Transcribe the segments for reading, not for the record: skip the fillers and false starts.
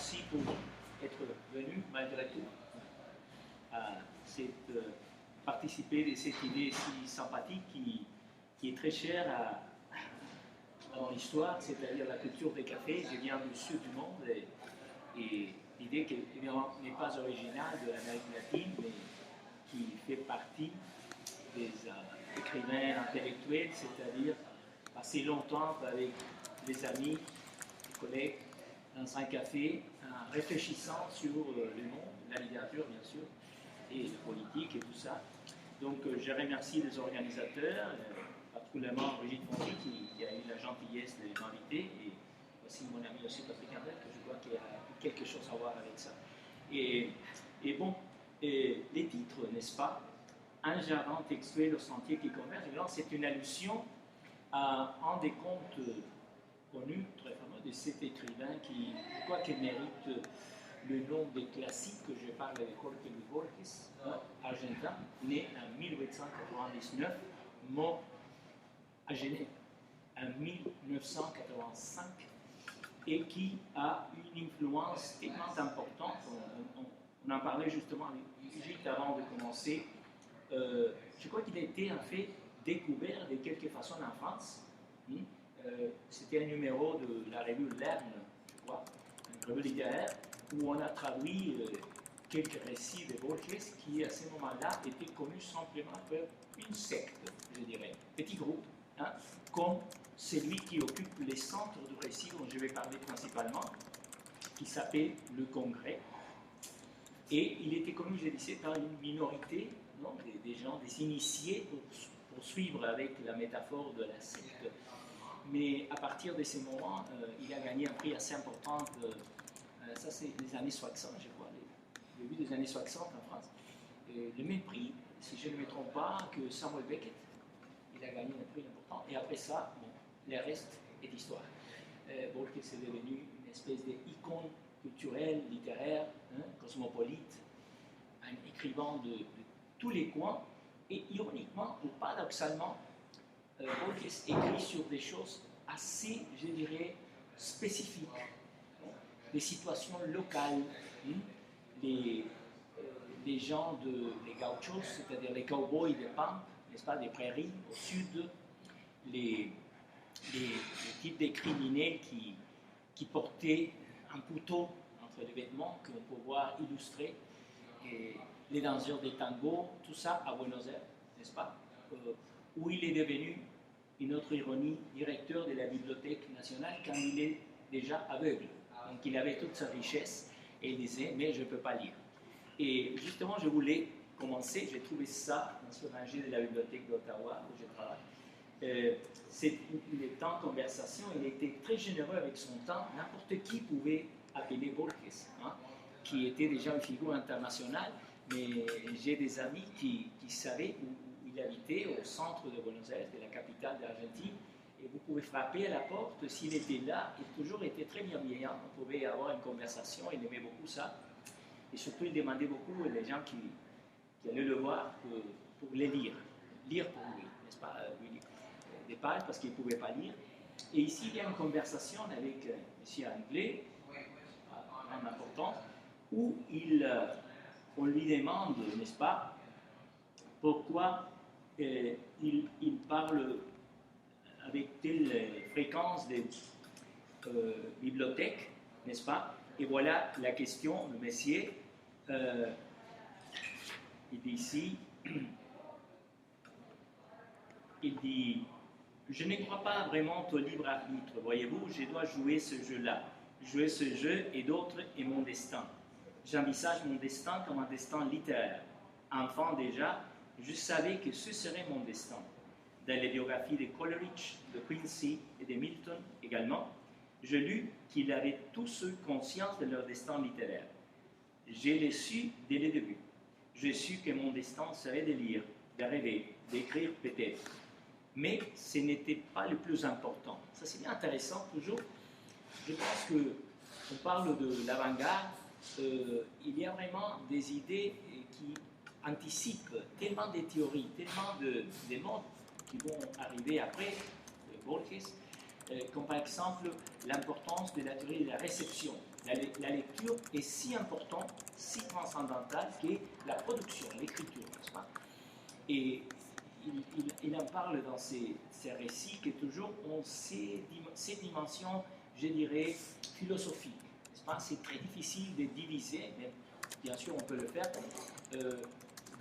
merci pour être venu malgré tout à participer de cette idée si sympathique qui est très chère à mon histoire, c'est-à-dire la culture des cafés. Je viens du sud du monde et l'idée qui évidemment n'est pas originale de l'Amérique latine, mais qui fait partie des écrivains intellectuels, c'est-à-dire passer longtemps avec des amis, des collègues, dans un café, en réfléchissant sur le monde, la littérature bien sûr, et la politique et tout ça. Donc je remercie les organisateurs, particulièrement Brigitte Fonty qui a eu la gentillesse de m'inviter, et aussi mon ami aussi Patrick Handel, que je crois qu'il a quelque chose à voir avec ça. Et bon, les titres, n'est-ce pas? Un jardin textuel au sentier qui converge, c'est une allusion à un des contes connus, très fameux, de cet écrivain qui, je crois qu'il mérite le nom des classiques que je parle avec Jorge Luis Borges, argentin, né en 1899, mort à Genève en 1985, et qui a une influence tellement importante. On en parlait justement avec Brigitte avant de commencer. Je crois qu'il a été en fait découvert de quelque façon en France. C'était un numéro de la revue Lerne, je crois, une revue littéraire, où on a traduit quelques récits de Borges qui, à ce moment-là, étaient connus simplement par une secte, je dirais, petit groupe, comme celui qui occupe les centres du récit dont je vais parler principalement, qui s'appelle le Congrès. Et il était connu, je disais, par une minorité, non, des gens, des initiés, pour suivre avec la métaphore de la secte. Mais à partir de ce moment, il a gagné un prix assez important. Ça, c'est les années 60, je crois, le début des années 60 en France. Le même prix, si je ne me trompe pas, que Samuel Beckett. Il a gagné un prix important. Et après ça, bon, le reste est histoire. Borges est devenu une espèce d'icône culturelle, littéraire, cosmopolite, un écrivain de tous les coins. Et ironiquement ou paradoxalement, Borges écrit sur des choses assez, je dirais, spécifiques, des situations locales, les gens, les gauchos, c'est-à-dire les cowboys des pampas, n'est-ce pas, des prairies au sud, les types de criminels qui portaient un couteau entre les vêtements qu'on peut voir illustrer, et les danseurs des tangos, tout ça à Buenos Aires, n'est-ce pas, où il est devenu, une autre ironie, directeur de la Bibliothèque nationale quand il est déjà aveugle. Donc il avait toute sa richesse et il disait, mais je ne peux pas lire. Et justement, je voulais commencer, j'ai trouvé ça dans ce rangé de la Bibliothèque d'Ottawa où je travaille. C'est le temps de conversation, il était très généreux avec son temps, n'importe qui pouvait appeler Borges, qui était déjà une figure internationale, mais j'ai des amis qui savaient où il habitait, au centre de Buenos Aires, de la capitale d'Argentine, et vous pouvez frapper à la porte, s'il était là, il a toujours été très bienveillant, on pouvait avoir une conversation, il aimait beaucoup ça, et surtout il demandait beaucoup aux gens qui allaient le voir pour les lire pour lui, n'est-ce pas, lui, des pages parce qu'il ne pouvait pas lire. Et ici il y a une conversation avec un monsieur anglais, en importance, où on lui demande, n'est-ce pas, pourquoi il parle avec telle fréquence des bibliothèques, n'est-ce pas? Et voilà la question, le monsieur, il dit ici, il dit, je ne crois pas vraiment au libre arbitre, voyez-vous, je dois jouer ce jeu-là. Jouer ce jeu et d'autres est mon destin. J'envisage mon destin comme un destin littéraire. Enfant déjà, je savais que ce serait mon destin. Dans les biographies de Coleridge, de Quincy et de Milton également, je lus qu'ils avaient tous eu conscience de leur destin littéraire. Je l'ai su dès le début. J'ai su que mon destin serait de lire, de rêver, d'écrire peut-être. Mais ce n'était pas le plus important. Ça c'est bien intéressant toujours. Je pense qu'on parle de l'avant-garde, il y a vraiment des idées qui anticipent tellement de théories, tellement de modes qui vont arriver après Borges, comme par exemple l'importance de la théorie de la réception. La lecture est si importante, si transcendantale que la production, l'écriture, n'est-ce pas? Et il en parle dans ses récits que toujours ont ces dimensions, je dirais, philosophiques, n'est-ce pas? C'est très difficile de diviser, mais bien sûr on peut le faire,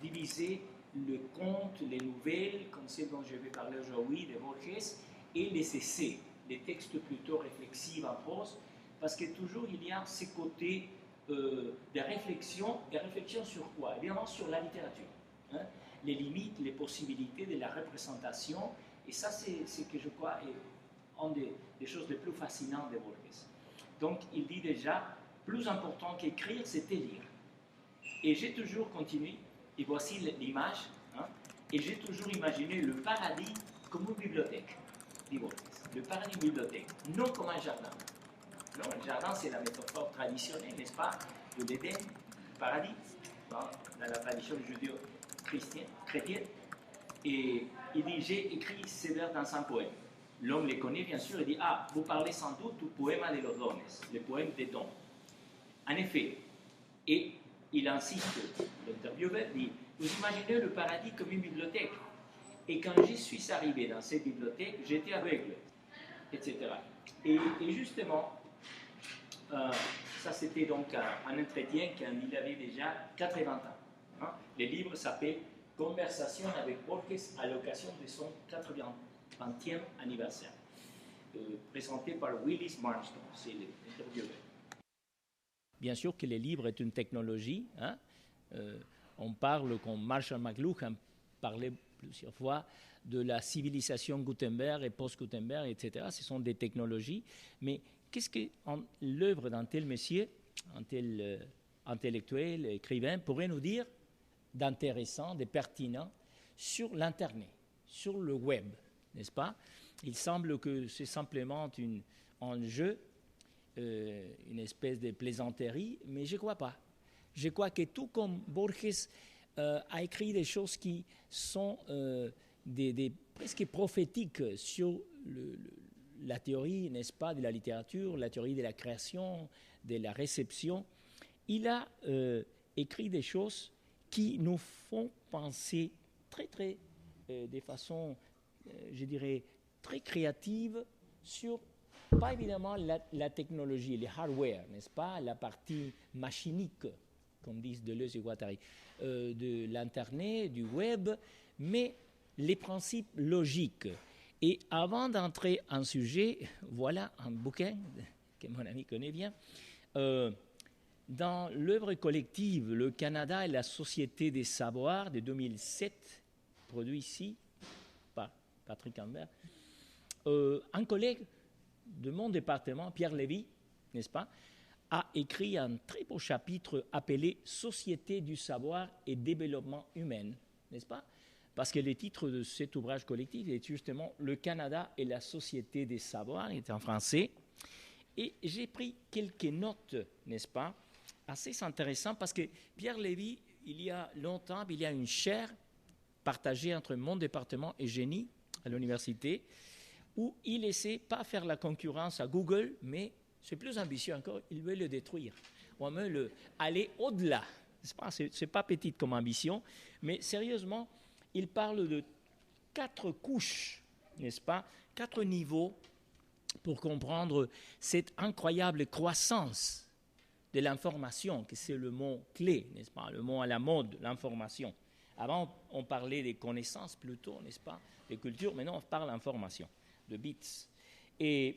diviser le conte, les nouvelles, comme celles dont je vais parler aujourd'hui, de Borges, et les essais, les textes plutôt réflexifs en prose, parce que toujours il y a ces côtés de réflexion, et réflexion sur quoi? Évidemment sur la littérature, hein? Les limites, les possibilités de la représentation, et ça c'est ce que je crois est une des choses les plus fascinantes de Borges. Donc il dit déjà, plus important qu'écrire, c'était lire. Et j'ai toujours continué, et voici l'image, hein, et j'ai toujours imaginé le paradis comme une bibliothèque, dit Borges. Le paradis bibliothèque, non comme un jardin. Non, le jardin, c'est la métaphore traditionnelle, n'est-ce pas, de l'Éden, du paradis, dans la tradition judéo-chrétienne. Et il dit, j'ai écrit ces vers dans un poème. L'homme les connaît, bien sûr, il dit, ah, vous parlez sans doute du poème de los dones, le poème des dons. En effet, et il insiste, l'intervieweur dit, vous imaginez le paradis comme une bibliothèque. Et quand je suis arrivé dans cette bibliothèque, j'étais aveugle, etc. Et justement, ça c'était donc un entretien quand il avait déjà 80 ans. Hein. Le livre s'appelle Conversation avec Borges à l'occasion de son 80e anniversaire, présenté par Willis Marston, c'est l'intervieweur. Bien sûr que le livre est une technologie. Hein. On parle, comme Marshall McLuhan parlait plusieurs fois, de la civilisation Gutenberg et post-Gutenberg, etc. Ce sont des technologies. Mais qu'est-ce que l'œuvre d'un tel monsieur, un tel intellectuel, écrivain, pourrait nous dire d'intéressant, de pertinent sur l'Internet, sur le web, n'est-ce pas? Il semble que c'est simplement un jeu, une espèce de plaisanterie, mais je ne crois pas. Je crois que tout comme Borges a écrit des choses qui sont presque prophétiques sur la théorie, n'est-ce pas, de la littérature, la théorie de la création, de la réception, il a écrit des choses qui nous font penser de façon, je dirais, très créative sur, pas évidemment la technologie, les hardware, n'est-ce pas, la partie machinique, comme disent Deleuze et Guattari, de l'Internet, du web, mais les principes logiques. Et avant d'entrer en sujet, voilà un bouquin que mon ami connaît bien. Dans l'œuvre collective, le Canada et la Société des Savoirs de 2007, produit ici par Patrick Ambert, un collègue de mon département, Pierre Lévy, n'est-ce pas, a écrit un très beau chapitre appelé « Société du savoir et développement humain », n'est-ce pas? Parce que le titre de cet ouvrage collectif est justement « Le Canada et la Société des Savoirs », il est en français. Et j'ai pris quelques notes, n'est-ce pas, assez intéressantes, parce que Pierre Lévy, il y a longtemps, il y a une chaire partagée entre mon département et Génie, à l'université, où il essaie pas faire la concurrence à Google, mais c'est plus ambitieux encore, il veut le détruire. On veut aller au-delà. C'est pas petite comme ambition, mais sérieusement, il parle de 4 couches, n'est-ce pas, 4 niveaux pour comprendre cette incroyable croissance de l'information, que c'est le mot clé, n'est-ce pas, le mot à la mode, l'information. Avant, on parlait des connaissances plutôt, n'est-ce pas, des cultures, maintenant on parle d'information, de bits. Et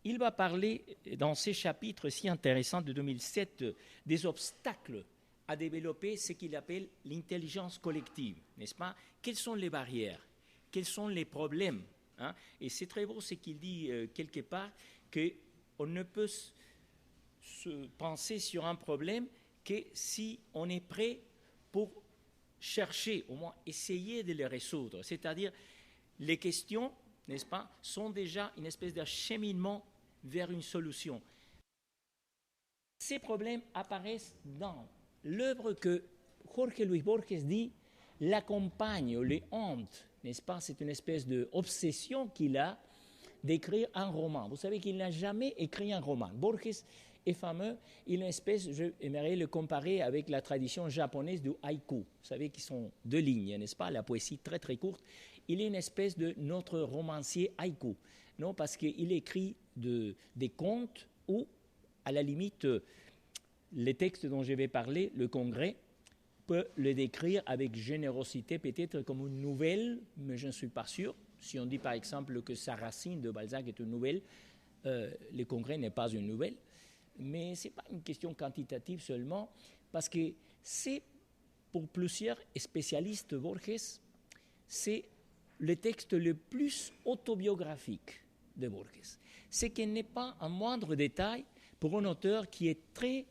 il va parler, dans ces chapitres si intéressants de 2007, des obstacles à développer ce qu'il appelle l'intelligence collective, n'est-ce pas? Quelles sont les barrières? Quels sont les problèmes? Hein? Et c'est très beau ce qu'il dit quelque part, qu'on ne peut se penser sur un problème que si on est prêt pour chercher, au moins essayer de les résoudre. C'est-à-dire, les questions, n'est-ce pas, sont déjà une espèce d'acheminement vers une solution. Ces problèmes apparaissent dans l'œuvre que Jorge Luis Borges dit l'accompagne, les hante, n'est-ce pas? C'est une espèce d'obsession qu'il a d'écrire un roman. Vous savez qu'il n'a jamais écrit un roman. Borges est fameux, il est une espèce, j'aimerais le comparer avec la tradition japonaise du haïku. Vous savez qu'ils sont 2 lignes, n'est-ce pas, la poésie très très courte. Il est une espèce de notre romancier haïku, non, parce qu'il écrit des contes ou, à la limite, les textes dont je vais parler, le Congrès, peut le décrire avec générosité, peut-être comme une nouvelle, mais je ne suis pas sûr. Si on dit par exemple que Sarrasine de Balzac est une nouvelle, le Congrès n'est pas une nouvelle. Mais ce n'est pas une question quantitative seulement, parce que c'est, pour plusieurs spécialistes Borges, c'est le texte le plus autobiographique de Borges. Ce qui n'est pas un moindre détail pour un auteur qui est très,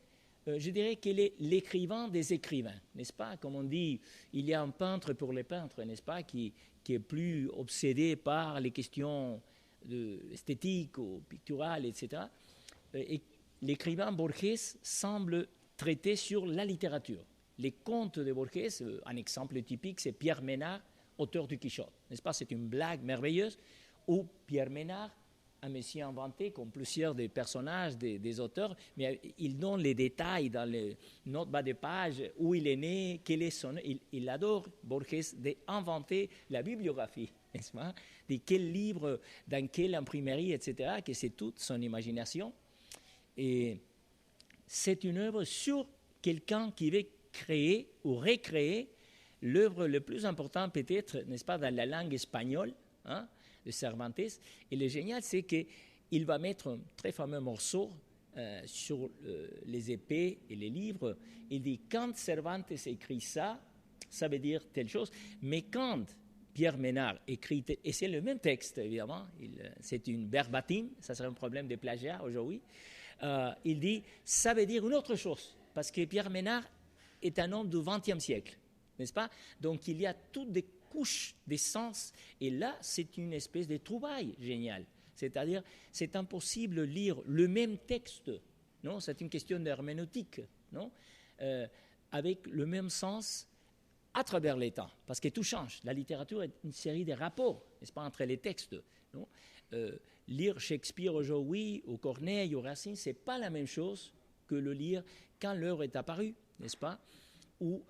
je dirais qu'il est l'écrivain des écrivains, n'est-ce pas? Comme on dit, il y a un peintre pour les peintres, n'est-ce pas, qui est plus obsédé par les questions esthétiques ou picturales, etc. Et l'écrivain Borges semble traiter sur la littérature. Les contes de Borges, un exemple typique, c'est Pierre Ménard, auteur du Quichotte, n'est-ce pas? C'est une blague merveilleuse où Pierre Ménard, un messie inventé, comme plusieurs des personnages des auteurs, mais il donne les détails dans les notes bas de page, où il est né, quel est son... Il adore, Borges, d'inventer la bibliographie, n'est-ce pas? De quel livre, dans quelle imprimerie, etc., que c'est toute son imagination. Et c'est une œuvre sur quelqu'un qui veut créer ou recréer l'œuvre le plus importante peut-être, n'est-ce pas, dans la langue espagnole, hein, de Cervantes. Et le génial, c'est qu'il va mettre un très fameux morceau sur les épées et les livres. Il dit, quand Cervantes écrit ça, ça veut dire telle chose. Mais quand Pierre Ménard écrit, et c'est le même texte, évidemment, c'est une verbatim, ça serait un problème de plagiat aujourd'hui, il dit, ça veut dire une autre chose. Parce que Pierre Ménard est un homme du XXe siècle, n'est-ce pas? Donc il y a toutes des couches des sens, et là c'est une espèce de trouvaille géniale. C'est-à-dire, c'est impossible de lire le même texte, non? C'est une question d'herméneutique, non? Avec le même sens à travers les temps, parce que tout change. La littérature est une série de rapports, n'est-ce pas, entre les textes, non? Lire Shakespeare aujourd'hui, ou Corneille, ou Racine, ce n'est pas la même chose que le lire quand l'œuvre est apparue, n'est-ce pas? Où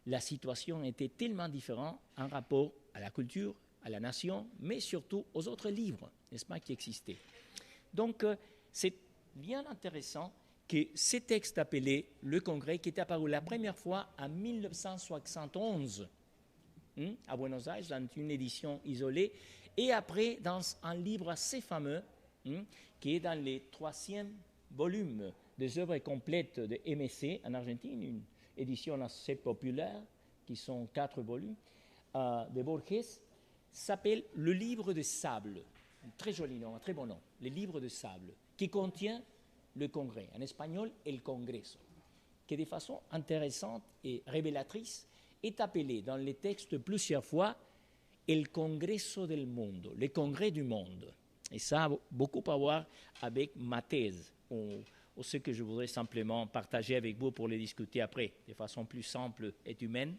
la situation était tellement différente en rapport à la culture, à la nation, mais surtout aux autres livres, n'est-ce pas, qui existaient. Donc, c'est bien intéressant que ce texte appelé Le Congrès, qui est apparu la première fois en 1971 à Buenos Aires, dans une édition isolée, et après dans un livre assez fameux, qui est dans les 3e volumes des œuvres complètes de MSC en Argentine, une édition assez populaire, qui sont 4 volumes, de Borges, s'appelle Le Livre de Sable. Un très joli nom, un très bon nom, Le Livre de Sable, qui contient le Congrès, en espagnol, El Congreso, qui de façon intéressante et révélatrice est appelé dans les textes plusieurs fois El Congreso del Mundo, le Congrès du monde. Et ça a beaucoup à voir avec ma thèse, ou ce que je voudrais simplement partager avec vous pour les discuter après, de façon plus simple et humaine.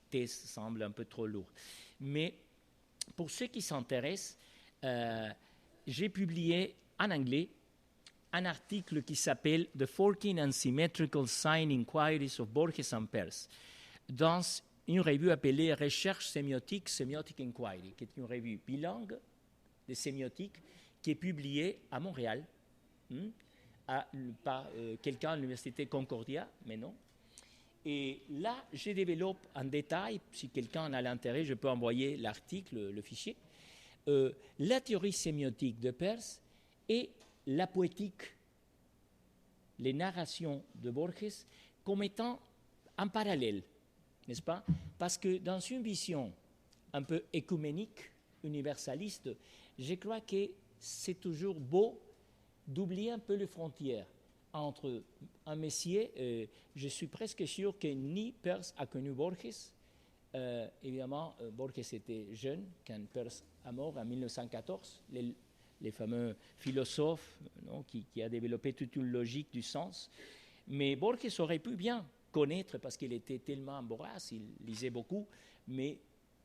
Thèse semble un peu trop lourde. Mais pour ceux qui s'intéressent, j'ai publié en anglais un article qui s'appelle The 14 and Symmetrical Sign Inquiries of Borges and Peirce, dans une revue appelée Recherche sémiotique, Semiotic Inquiry, qui est une revue bilingue de sémiotique qui est publiée à Montréal par quelqu'un à l'université Concordia, mais non. Et là, je développe en détail, si quelqu'un a l'intérêt, je peux envoyer l'article, le fichier, la théorie sémiotique de Peirce et la poétique, les narrations de Borges, comme étant en parallèle, n'est-ce pas? Parce que dans une vision un peu écuménique, universaliste, je crois que c'est toujours beau d'oublier un peu les frontières entre un messier. Je suis presque sûr que ni Peirce a connu Borges. Évidemment, Borges était jeune quand Peirce a mort en 1914. Les fameux philosophes, non, qui a développé toute une logique du sens. Mais Borges aurait pu bien connaître, parce qu'il était tellement vorace, il lisait beaucoup, mais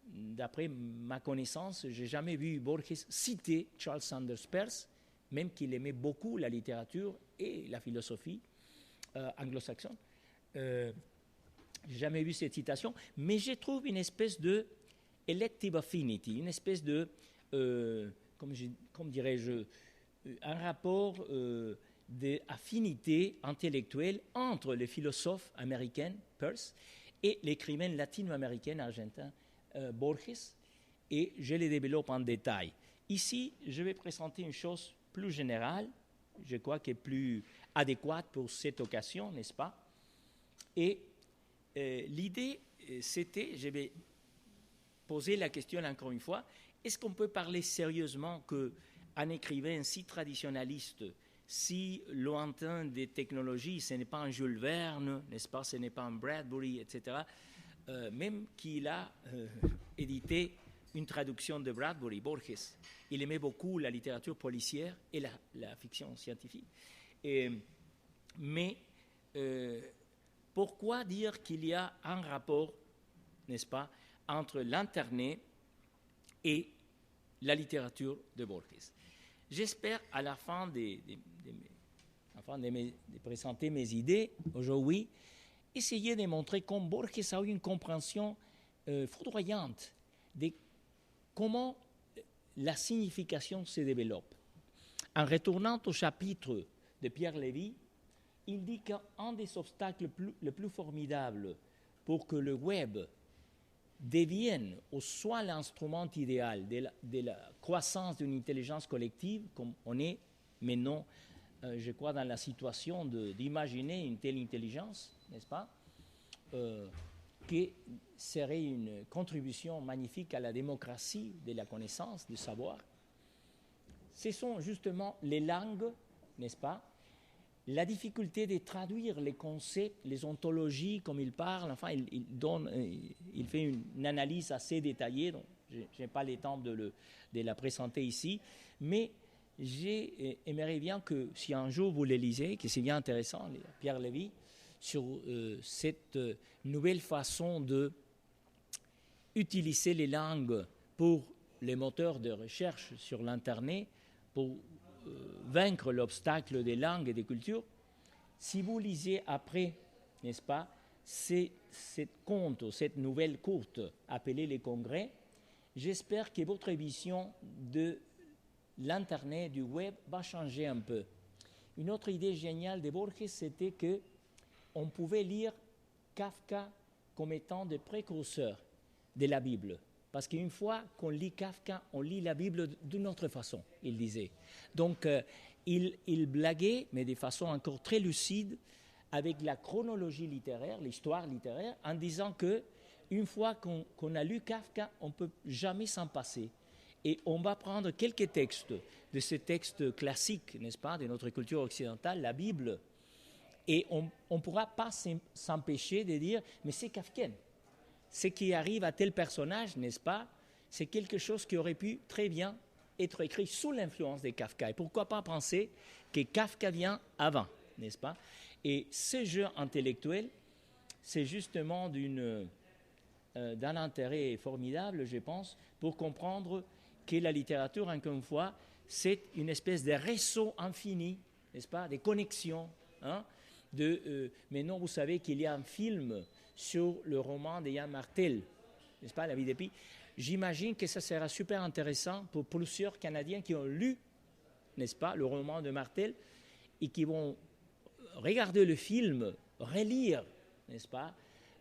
d'après ma connaissance, je n'ai jamais vu Borges citer Charles Sanders Peirce, même qu'il aimait beaucoup la littérature et la philosophie anglo-saxonne. Je n'ai jamais vu cette citation, mais je trouve une espèce de elective affinity, une espèce de, comme dirais-je, un rapport d'affinité intellectuelle entre les philosophes américains, Peirce, et l'écrivain latino-américain argentin, Borges, et je les développe en détail. Ici, je vais présenter une chose plus générale, je crois qu'elle est plus adéquate pour cette occasion, n'est-ce pas? Et l'idée, c'était, je vais poser la question encore une fois, est-ce qu'on peut parler sérieusement qu'un écrivain si traditionnaliste, si lointain des technologies, ce n'est pas un Jules Verne, n'est-ce pas, ce n'est pas un Bradbury, etc., même qu'il a édité une traduction de Bradbury, Borges. Il aimait beaucoup la littérature policière et la fiction scientifique. Mais pourquoi dire qu'il y a un rapport, n'est-ce pas, entre l'Internet et la littérature de Borges? J'espère, à la fin de présenter mes idées aujourd'hui, essayer de montrer comment Borges a eu une compréhension foudroyante de comment la signification se développe. En retournant au chapitre de Pierre Lévy, il dit qu'un des obstacles les plus formidables pour que le web devienne ou soit l'instrument idéal de la croissance d'une intelligence collective, comme on est maintenant, je crois, dans la situation d'imaginer une telle intelligence, n'est-ce pas, qui serait une contribution magnifique à la démocratie de la connaissance, du savoir. Ce sont justement les langues, n'est-ce pas, la difficulté de traduire les concepts, les ontologies, comme il parle, enfin, il fait une analyse assez détaillée, donc je n'ai pas le temps de la présenter ici, mais j'aimerais bien que, si un jour vous les lisez, que c'est bien intéressant, Pierre Lévy, sur cette nouvelle façon d'utiliser les langues pour les moteurs de recherche sur l'Internet, pour vaincre l'obstacle des langues et des cultures. Si vous lisez après, n'est-ce pas, cette conte, cette nouvelle courte appelée Les Congrès, j'espère que votre vision de l'Internet, du web, va changer un peu. Une autre idée géniale de Borges, c'était qu'on pouvait lire Kafka comme étant le précurseur de la Bible. Parce qu'une fois qu'on lit Kafka, on lit la Bible d'une autre façon, il disait. Donc, il blaguait, mais de façon encore très lucide, avec la chronologie littéraire, l'histoire littéraire, en disant qu'une fois qu'on a lu Kafka, on ne peut jamais s'en passer. Et on va prendre quelques textes de ces textes classiques, n'est-ce pas, de notre culture occidentale, la Bible, et on ne pourra pas s'empêcher de dire « mais c'est kafkien ». Ce qui arrive à tel personnage, n'est-ce pas, c'est quelque chose qui aurait pu très bien être écrit sous l'influence de Kafka. Et pourquoi pas penser que Kafka vient avant, n'est-ce pas? Et ce jeu intellectuel, c'est justement d'un intérêt formidable, je pense, pour comprendre que la littérature, encore une fois, c'est une espèce de réseau infini, n'est-ce pas, des connexions. Hein, maintenant, vous savez qu'il y a un film sur le roman de Yann Martel, n'est-ce pas, La vie des Pi. J'imagine que ça sera super intéressant pour plusieurs Canadiens qui ont lu, n'est-ce pas, le roman de Martel et qui vont regarder le film, relire, n'est-ce pas,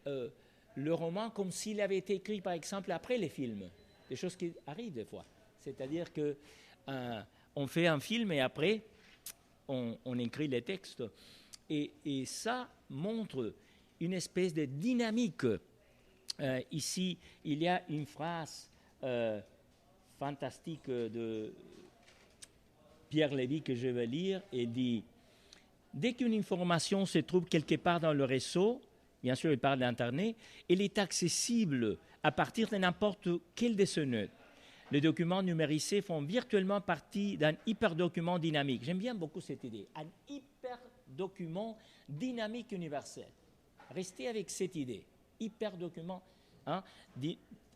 le roman comme s'il avait été écrit, par exemple, après les films. Des choses qui arrivent des fois. C'est-à-dire qu'on fait un film et après, on écrit les textes. Et ça montre une espèce de dynamique. Ici, il y a une phrase fantastique de Pierre Lévy que je vais lire. Il dit « Dès qu'une information se trouve quelque part dans le réseau, bien sûr, il parle d'Internet, elle est accessible à partir de n'importe quel de ces nœuds. Les documents numérisés font virtuellement partie d'un hyperdocument dynamique. » J'aime bien beaucoup cette idée. Un hyperdocument dynamique universel. Restez avec cette idée. Hyperdocument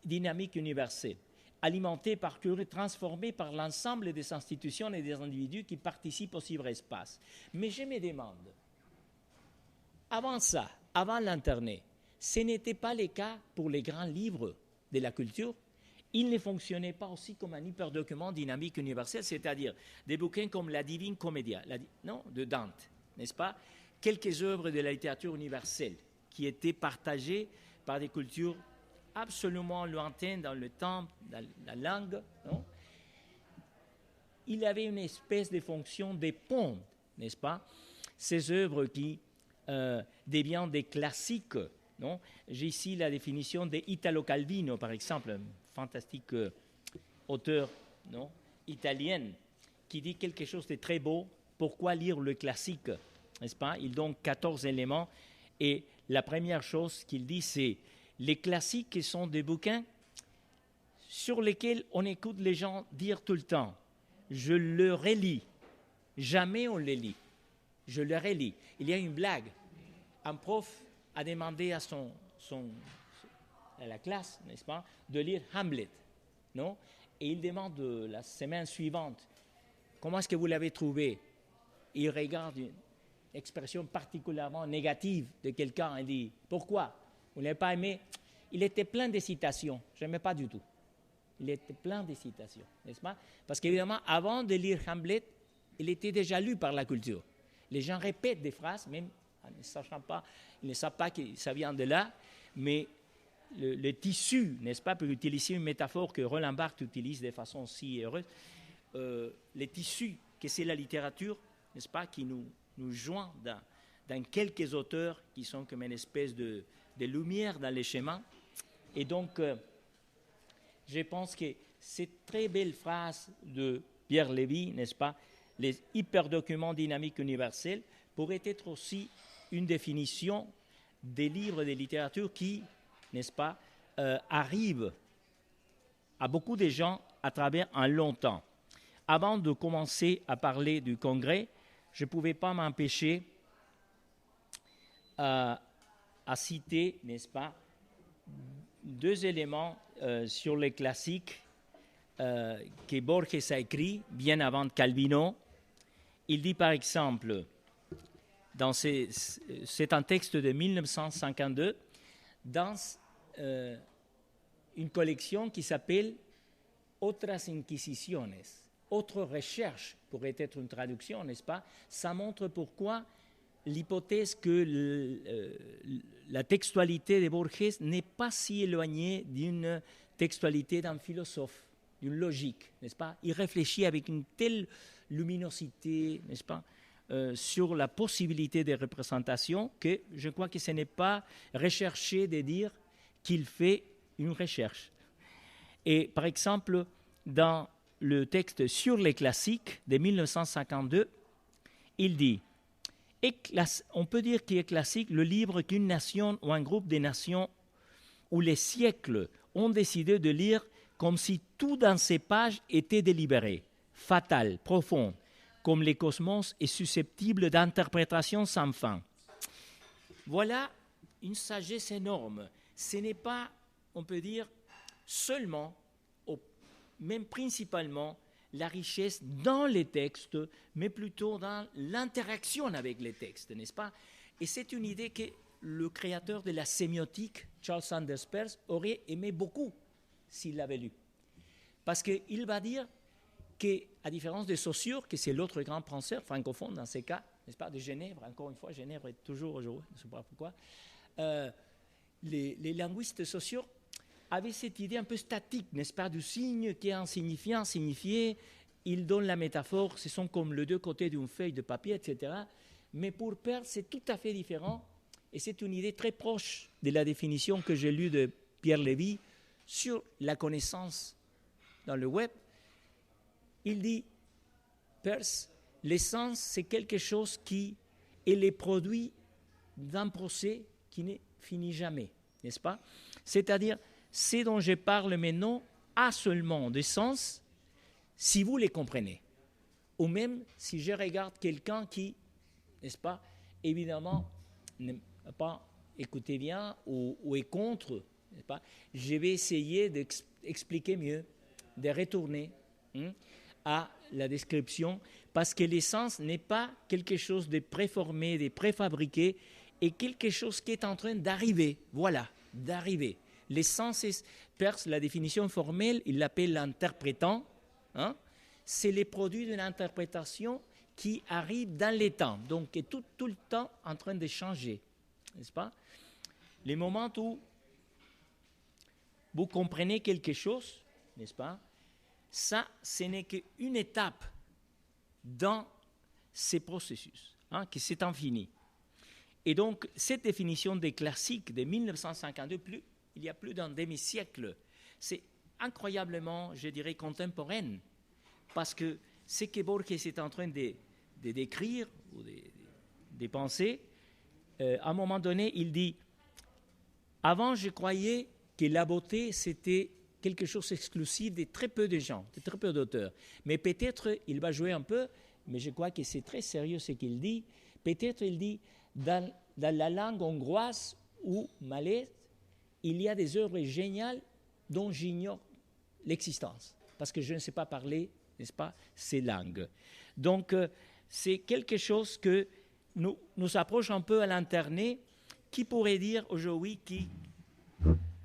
dynamique universelle, alimentée par curiosité, transformée par l'ensemble des institutions et des individus qui participent au cyberespace. Mais je me demande, avant ça, avant l'Internet, ce n'était pas le cas pour les grands livres de la culture. Ils ne fonctionnaient pas aussi comme un hyperdocument dynamique universel, c'est-à-dire des bouquins comme la Divine Commedia, de Dante, n'est-ce pas? Quelques œuvres de la littérature universelle qui étaient partagées par des cultures absolument lointaines dans le temps, dans la langue. Non? Il avait une espèce de fonction de pont, n'est-ce pas? Ces œuvres qui deviennent des classiques. Non? J'ai ici la définition d'Italo Calvino, par exemple, un fantastique auteur italienne, qui dit quelque chose de très beau. Pourquoi lire le classique, n'est-ce pas? Il donne 14 éléments, et la première chose qu'il dit, c'est les classiques sont des bouquins sur lesquels on écoute les gens dire tout le temps « je le relis ». Jamais on les lit. Je le relis. Il y a une blague. Un prof a demandé à à la classe, n'est-ce pas, de lire Hamlet, non? Et il demande la semaine suivante, comment est-ce que vous l'avez trouvé? Il regarde une expression particulièrement négative de quelqu'un et dit, pourquoi? Vous ne l'avez pas aimé? Il était plein de citations, je n'aimais pas du tout. Il était plein de citations, n'est-ce pas? Parce qu'évidemment, avant de lire Hamlet, il était déjà lu par la culture. Les gens répètent des phrases, même en ne sachant pas, ils ne savent pas que ça vient de là, mais le tissu, n'est-ce pas, pour utiliser une métaphore que Roland Barthes utilise de façon si heureuse, le tissu que c'est la littérature, n'est-ce pas, qui nous joint dans quelques auteurs qui sont comme une espèce de lumière dans les chemins. Et donc, je pense que cette très belle phrase de Pierre Lévy, n'est-ce pas, les hyperdocuments dynamiques universels, pourrait être aussi une définition des livres de littérature qui, n'est-ce pas, arrivent à beaucoup de gens à travers un long temps. Avant de commencer à parler du congrès, je ne pouvais pas m'empêcher à citer, n'est-ce pas, deux éléments sur les classiques que Borges a écrit bien avant Calvino. Il dit par exemple, c'est un texte de 1952, dans une collection qui s'appelle Otras Inquisiciones, autres recherches pourrait être une traduction, n'est-ce pas? Ça montre pourquoi l'hypothèse que la textualité de Borges n'est pas si éloignée d'une textualité d'un philosophe, d'une logique, n'est-ce pas? Il réfléchit avec une telle luminosité, n'est-ce pas, sur la possibilité de représentation que je crois que ce n'est pas recherché de dire qu'il fait une recherche. Et par exemple, dans le texte sur les classiques de 1952, il dit on peut dire qu'il est classique le livre qu'une nation ou un groupe de nations ou les siècles ont décidé de lire comme si tout dans ces pages était délibéré, fatal, profond, comme le cosmos est susceptible d'interprétation sans fin. Voilà une sagesse énorme. Ce n'est pas, on peut dire, seulement, même principalement, la richesse dans les textes, mais plutôt dans l'interaction avec les textes, n'est-ce pas? Et c'est une idée que le créateur de la sémiotique, Charles Sanders Peirce, aurait aimé beaucoup s'il l'avait lu. Parce qu'il va dire qu'à différence de Saussure, que c'est l'autre grand penseur francophone dans ces cas, n'est-ce pas, de Genève, encore une fois, Genève est toujours aujourd'hui, je ne sais pas pourquoi, les linguistes sociaux avaient cette idée un peu statique, n'est-ce pas, du signe qui est insignifiant, signifié, ils donnent la métaphore, ce sont comme les deux côtés d'une feuille de papier, etc. Mais pour Peirce, c'est tout à fait différent, et c'est une idée très proche de la définition que j'ai lue de Pierre Lévy sur la connaissance dans le web. Il dit, Peirce, l'essence, c'est quelque chose qui est le produit d'un procès qui ne finit jamais, n'est-ce pas? C'est-à-dire, ce dont je parle maintenant a seulement de sens si vous les comprenez. Ou même si je regarde quelqu'un qui, n'est-ce pas, évidemment, n'a pas écouté bien ou est contre n'est-ce pas? Je vais essayer d'expliquer mieux, de retourner à la description, parce que l'essence n'est pas quelque chose de préformé, de préfabriqué, et quelque chose qui est en train d'arriver. Voilà, d'arriver. L'essence perse, la définition formelle, il l'appelle l'interprétant. Hein? C'est les produits de l'interprétation qui arrivent dans les temps, donc qui est tout le temps en train de changer, n'est-ce pas? Les moments où vous comprenez quelque chose, n'est-ce pas? Ça, ce n'est qu'une étape dans ces processus, qui s'est infini. Et donc, cette définition des classiques de 1952, il y a plus d'un demi-siècle, c'est incroyablement, je dirais, contemporaine, parce que ce que Borges est en train de décrire ou de penser, à un moment donné, il dit « Avant, je croyais que la beauté, c'était quelque chose d'exclusif de très peu de gens, de très peu d'auteurs. Mais peut-être, il va jouer un peu, mais je crois que c'est très sérieux ce qu'il dit. Peut-être, il dit, dans la langue hongroise ou malaise, il y a des œuvres géniales dont j'ignore l'existence, parce que je ne sais pas parler, n'est-ce pas, ces langues. Donc, c'est quelque chose que nous approche un peu à l'internet, qui pourrait dire aujourd'hui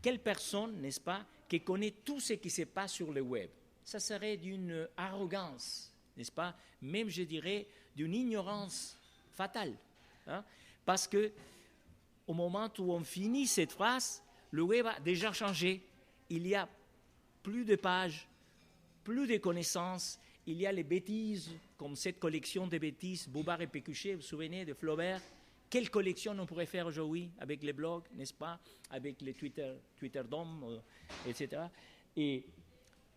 quelle personne, n'est-ce pas, qui connaît tout ce qui se passe sur le web. Ça serait d'une arrogance, n'est-ce pas, même je dirais d'une ignorance fatale. Hein? Parce que au moment où on finit cette phrase, le web a déjà changé. Il y a plus de pages, plus de connaissances. Il y a les bêtises, comme cette collection de bêtises, Bouvard et Pécuchet, vous vous souvenez de Flaubert? Quelle collection on pourrait faire aujourd'hui avec les blogs, n'est-ce pas, avec les Twitter d'hommes, etc. Et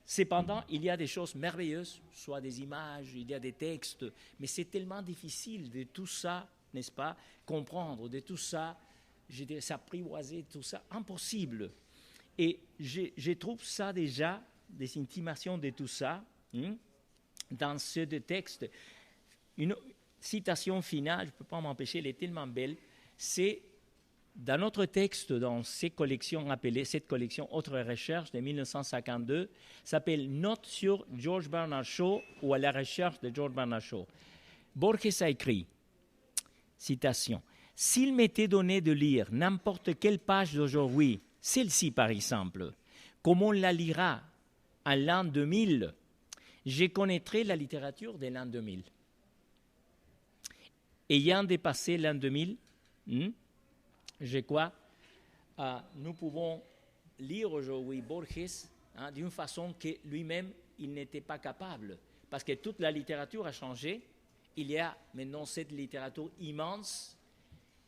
cependant, il y a des choses merveilleuses, soit des images, il y a des textes, mais c'est tellement difficile de tout ça, n'est-ce pas, comprendre, de tout ça, je dirais, s'apprivoiser, tout ça, impossible. Et je trouve ça déjà, des intimations de tout ça, dans ce texte. Une citation finale, je ne peux pas m'empêcher, elle est tellement belle, c'est dans notre texte, dans cette collection Autres recherches de 1952, s'appelle Notes sur George Bernard Shaw ou à la recherche de George Bernard Shaw. Borges a écrit, citation, « S'il m'était donné de lire n'importe quelle page d'aujourd'hui, celle-ci par exemple, comme on la lira en l'an 2000, je connaîtrais la littérature de l'an 2000. Ayant dépassé l'an 2000, je crois, nous pouvons lire aujourd'hui Borges d'une façon que lui-même, il n'était pas capable. Parce que toute la littérature a changé. Il y a maintenant cette littérature immense,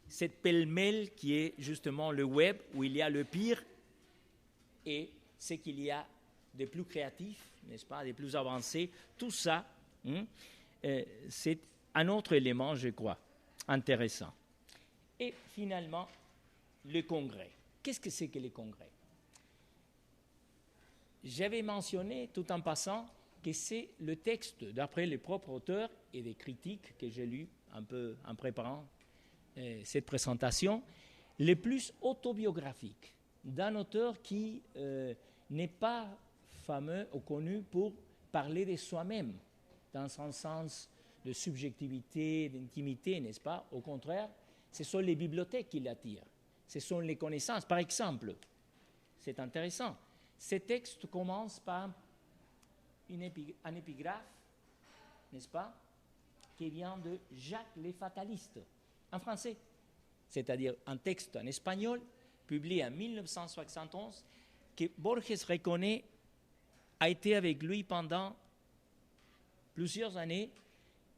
cette pêle-mêle qui est justement le web, où il y a le pire et ce qu'il y a de plus créatif, n'est-ce pas, de plus avancé. Tout ça, c'est un autre élément, je crois, intéressant. Et finalement, le congrès. Qu'est-ce que c'est que le congrès? J'avais mentionné, tout en passant, que c'est le texte, d'après les propres auteurs et des critiques que j'ai lus un peu en préparant cette présentation, le plus autobiographique d'un auteur qui n'est pas fameux ou connu pour parler de soi-même, dans son sens de subjectivité, d'intimité, n'est-ce pas? Au contraire, ce sont les bibliothèques qui l'attirent, ce sont les connaissances. Par exemple, c'est intéressant, ces textes commencent par un épigraphe, n'est-ce pas, qui vient de Jacques le Fataliste, en français, c'est-à-dire un texte en espagnol, publié en 1971, que Borges reconnaît a été avec lui pendant plusieurs années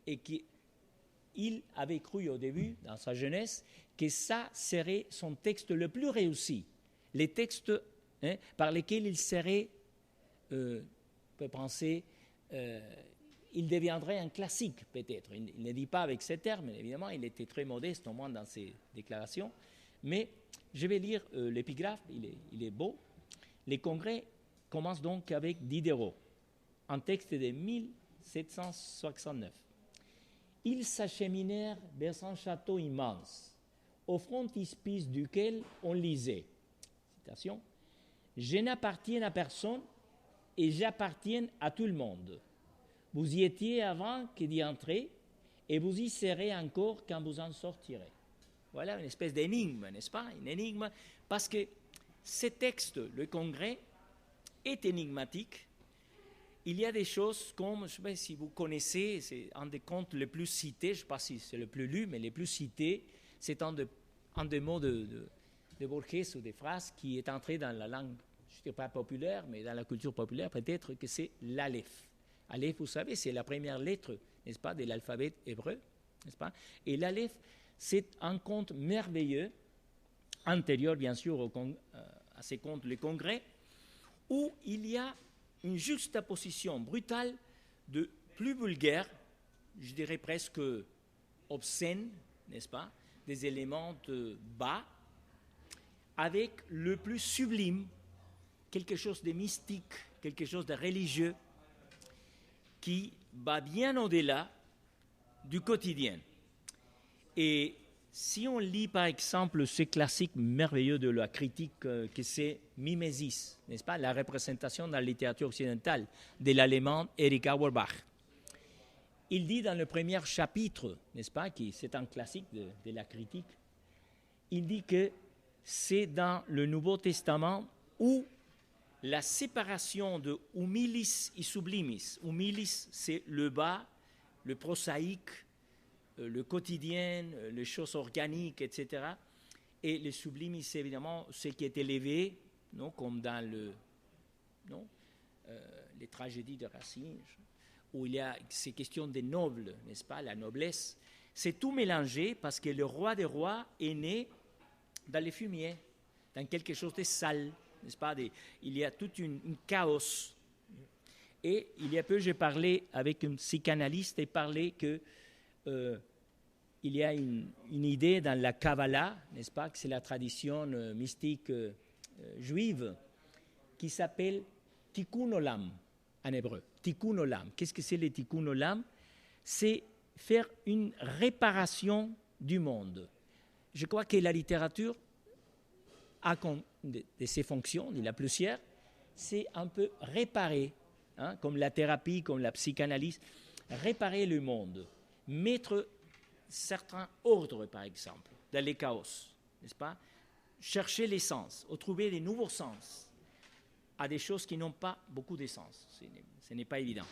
et qu'il avait cru au début, dans sa jeunesse, que ça serait son texte le plus réussi, les textes par lesquels il serait, on peut penser, il deviendrait un classique peut-être. Il ne dit pas avec ces termes, évidemment, il était très modeste au moins dans ses déclarations, mais je vais lire l'épigraphe, il est beau. Les congrès commencent donc avec Diderot, un texte de 1769. Ils s'acheminèrent vers un château immense, au frontispice duquel on lisait, citation, Je n'appartiens à personne et j'appartiens à tout le monde. Vous y étiez avant que d'y entrer et vous y serez encore quand vous en sortirez. Voilà une espèce d'énigme, n'est-ce pas? Une énigme, parce que ce texte, le Congrès, est énigmatique. Il y a des choses comme, je ne sais pas si vous connaissez, c'est un des contes les plus cités, je ne sais pas si c'est le plus lu, mais les plus cités, c'est un des mots de Borges ou des phrases qui est entré dans la langue, je ne dirais pas populaire, mais dans la culture populaire, peut-être que c'est l'Aleph. Aleph, vous savez, c'est la première lettre, n'est-ce pas, de l'alphabet hébreu, n'est-ce pas? Et l'Aleph, c'est un conte merveilleux, antérieur bien sûr à ces contes, le Congrès, où il y a une juxtaposition brutale de plus vulgaire, je dirais presque obscène, n'est-ce pas, des éléments bas, avec le plus sublime, quelque chose de mystique, quelque chose de religieux, qui va bien au-delà du quotidien. Et si on lit par exemple ce classique merveilleux de la critique que c'est Mimesis, n'est-ce pas, la représentation dans la littérature occidentale de l'allemand Erich Auerbach, il dit dans le premier chapitre, n'est-ce pas, qui c'est un classique de la critique, il dit que c'est dans le Nouveau Testament où la séparation de humilis et sublimis, humilis c'est le bas, le prosaïque, le quotidien, les choses organiques, etc. Et le sublime, c'est évidemment ce qui est élevé, non, comme dans les tragédies de Racine, où il y a ces questions des nobles, n'est-ce pas, la noblesse. C'est tout mélangé parce que le roi des rois est né dans les fumiers, dans quelque chose de sale, n'est-ce pas? Il y a tout un chaos. Et il y a peu, j'ai parlé avec un psychanalyste et parlé que il y a une idée dans la Kabbalah, n'est-ce pas, que c'est la tradition mystique juive, qui s'appelle Tikkun Olam en hébreu. Tikkun Olam. Qu'est-ce que c'est le Tikkun Olam? C'est faire une réparation du monde. Je crois que la littérature a de ses fonctions, il y en a plusieurs, c'est un peu réparer, hein, comme la thérapie, comme la psychanalyse, réparer le monde, mettre certains ordres, par exemple, dans les chaos, n'est-ce pas? Chercher les sens, ou trouver des nouveaux sens à des choses qui n'ont pas beaucoup de sens. Ce n'est pas évident.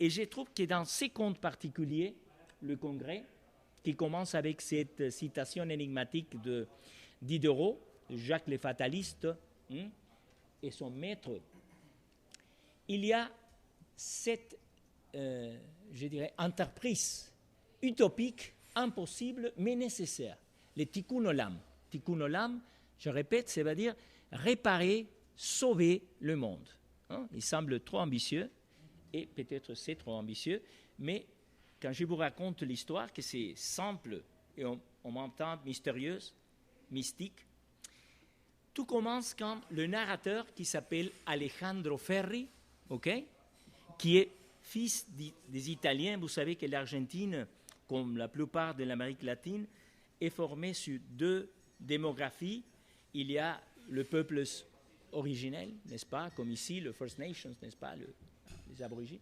Et je trouve que dans ces contes particuliers, le Congrès, qui commence avec cette citation énigmatique de Diderot, Jacques le Fataliste, et son maître, il y a cette, je dirais, entreprise utopique, impossible, mais nécessaire. Le Tikkun Olam. Tikkun Olam, je répète, ça veut dire réparer, sauver le monde. Hein? Il semble trop ambitieux, et peut-être c'est trop ambitieux, mais quand je vous raconte l'histoire, que c'est simple et en même temps mystérieuse, mystique, tout commence quand le narrateur, qui s'appelle Alejandro Ferri, qui est fils des Italiens, vous savez que l'Argentine, comme la plupart de l'Amérique latine, est formée sur deux démographies. Il y a le peuple originel, n'est-ce pas, comme ici, le First Nations, n'est-ce pas, les aborigènes.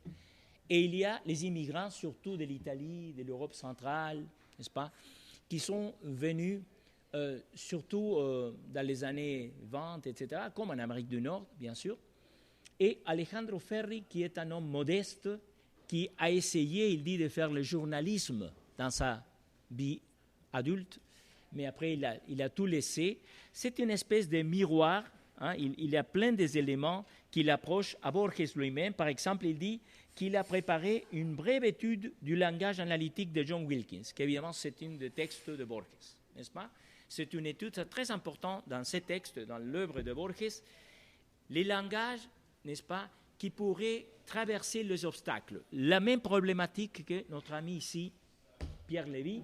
Et il y a les immigrants, surtout de l'Italie, de l'Europe centrale, n'est-ce pas, qui sont venus surtout dans les années 20, etc., comme en Amérique du Nord, bien sûr. Et Alejandro Ferri, qui est un homme modeste, qui a essayé, il dit, de faire le journalisme dans sa vie adulte, mais après il a tout laissé. C'est une espèce de miroir, hein, il y a plein d'éléments qui l'approchent à Borges lui-même. Par exemple, il dit qu'il a préparé une brève étude du langage analytique de John Wilkins, qui évidemment c'est un des textes de Borges, n'est-ce pas? C'est une étude très importante dans ces textes, dans l'œuvre de Borges, les langages, n'est-ce pas, qui pourraient traverser les obstacles. La même problématique que notre ami ici, Pierre Lévy,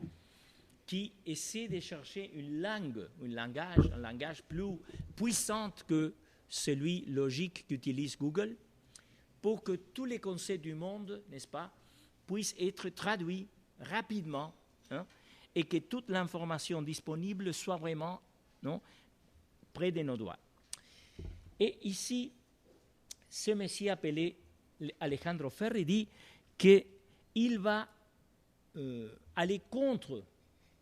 qui essaie de chercher un langage plus puissant que celui logique qu'utilise Google, pour que tous les concepts du monde, n'est-ce pas, puissent être traduits rapidement, hein, et que toute l'information disponible soit vraiment, non, près de nos doigts. Et ici, ce monsieur appelé Alejandro Ferri dit qu'il va aller contre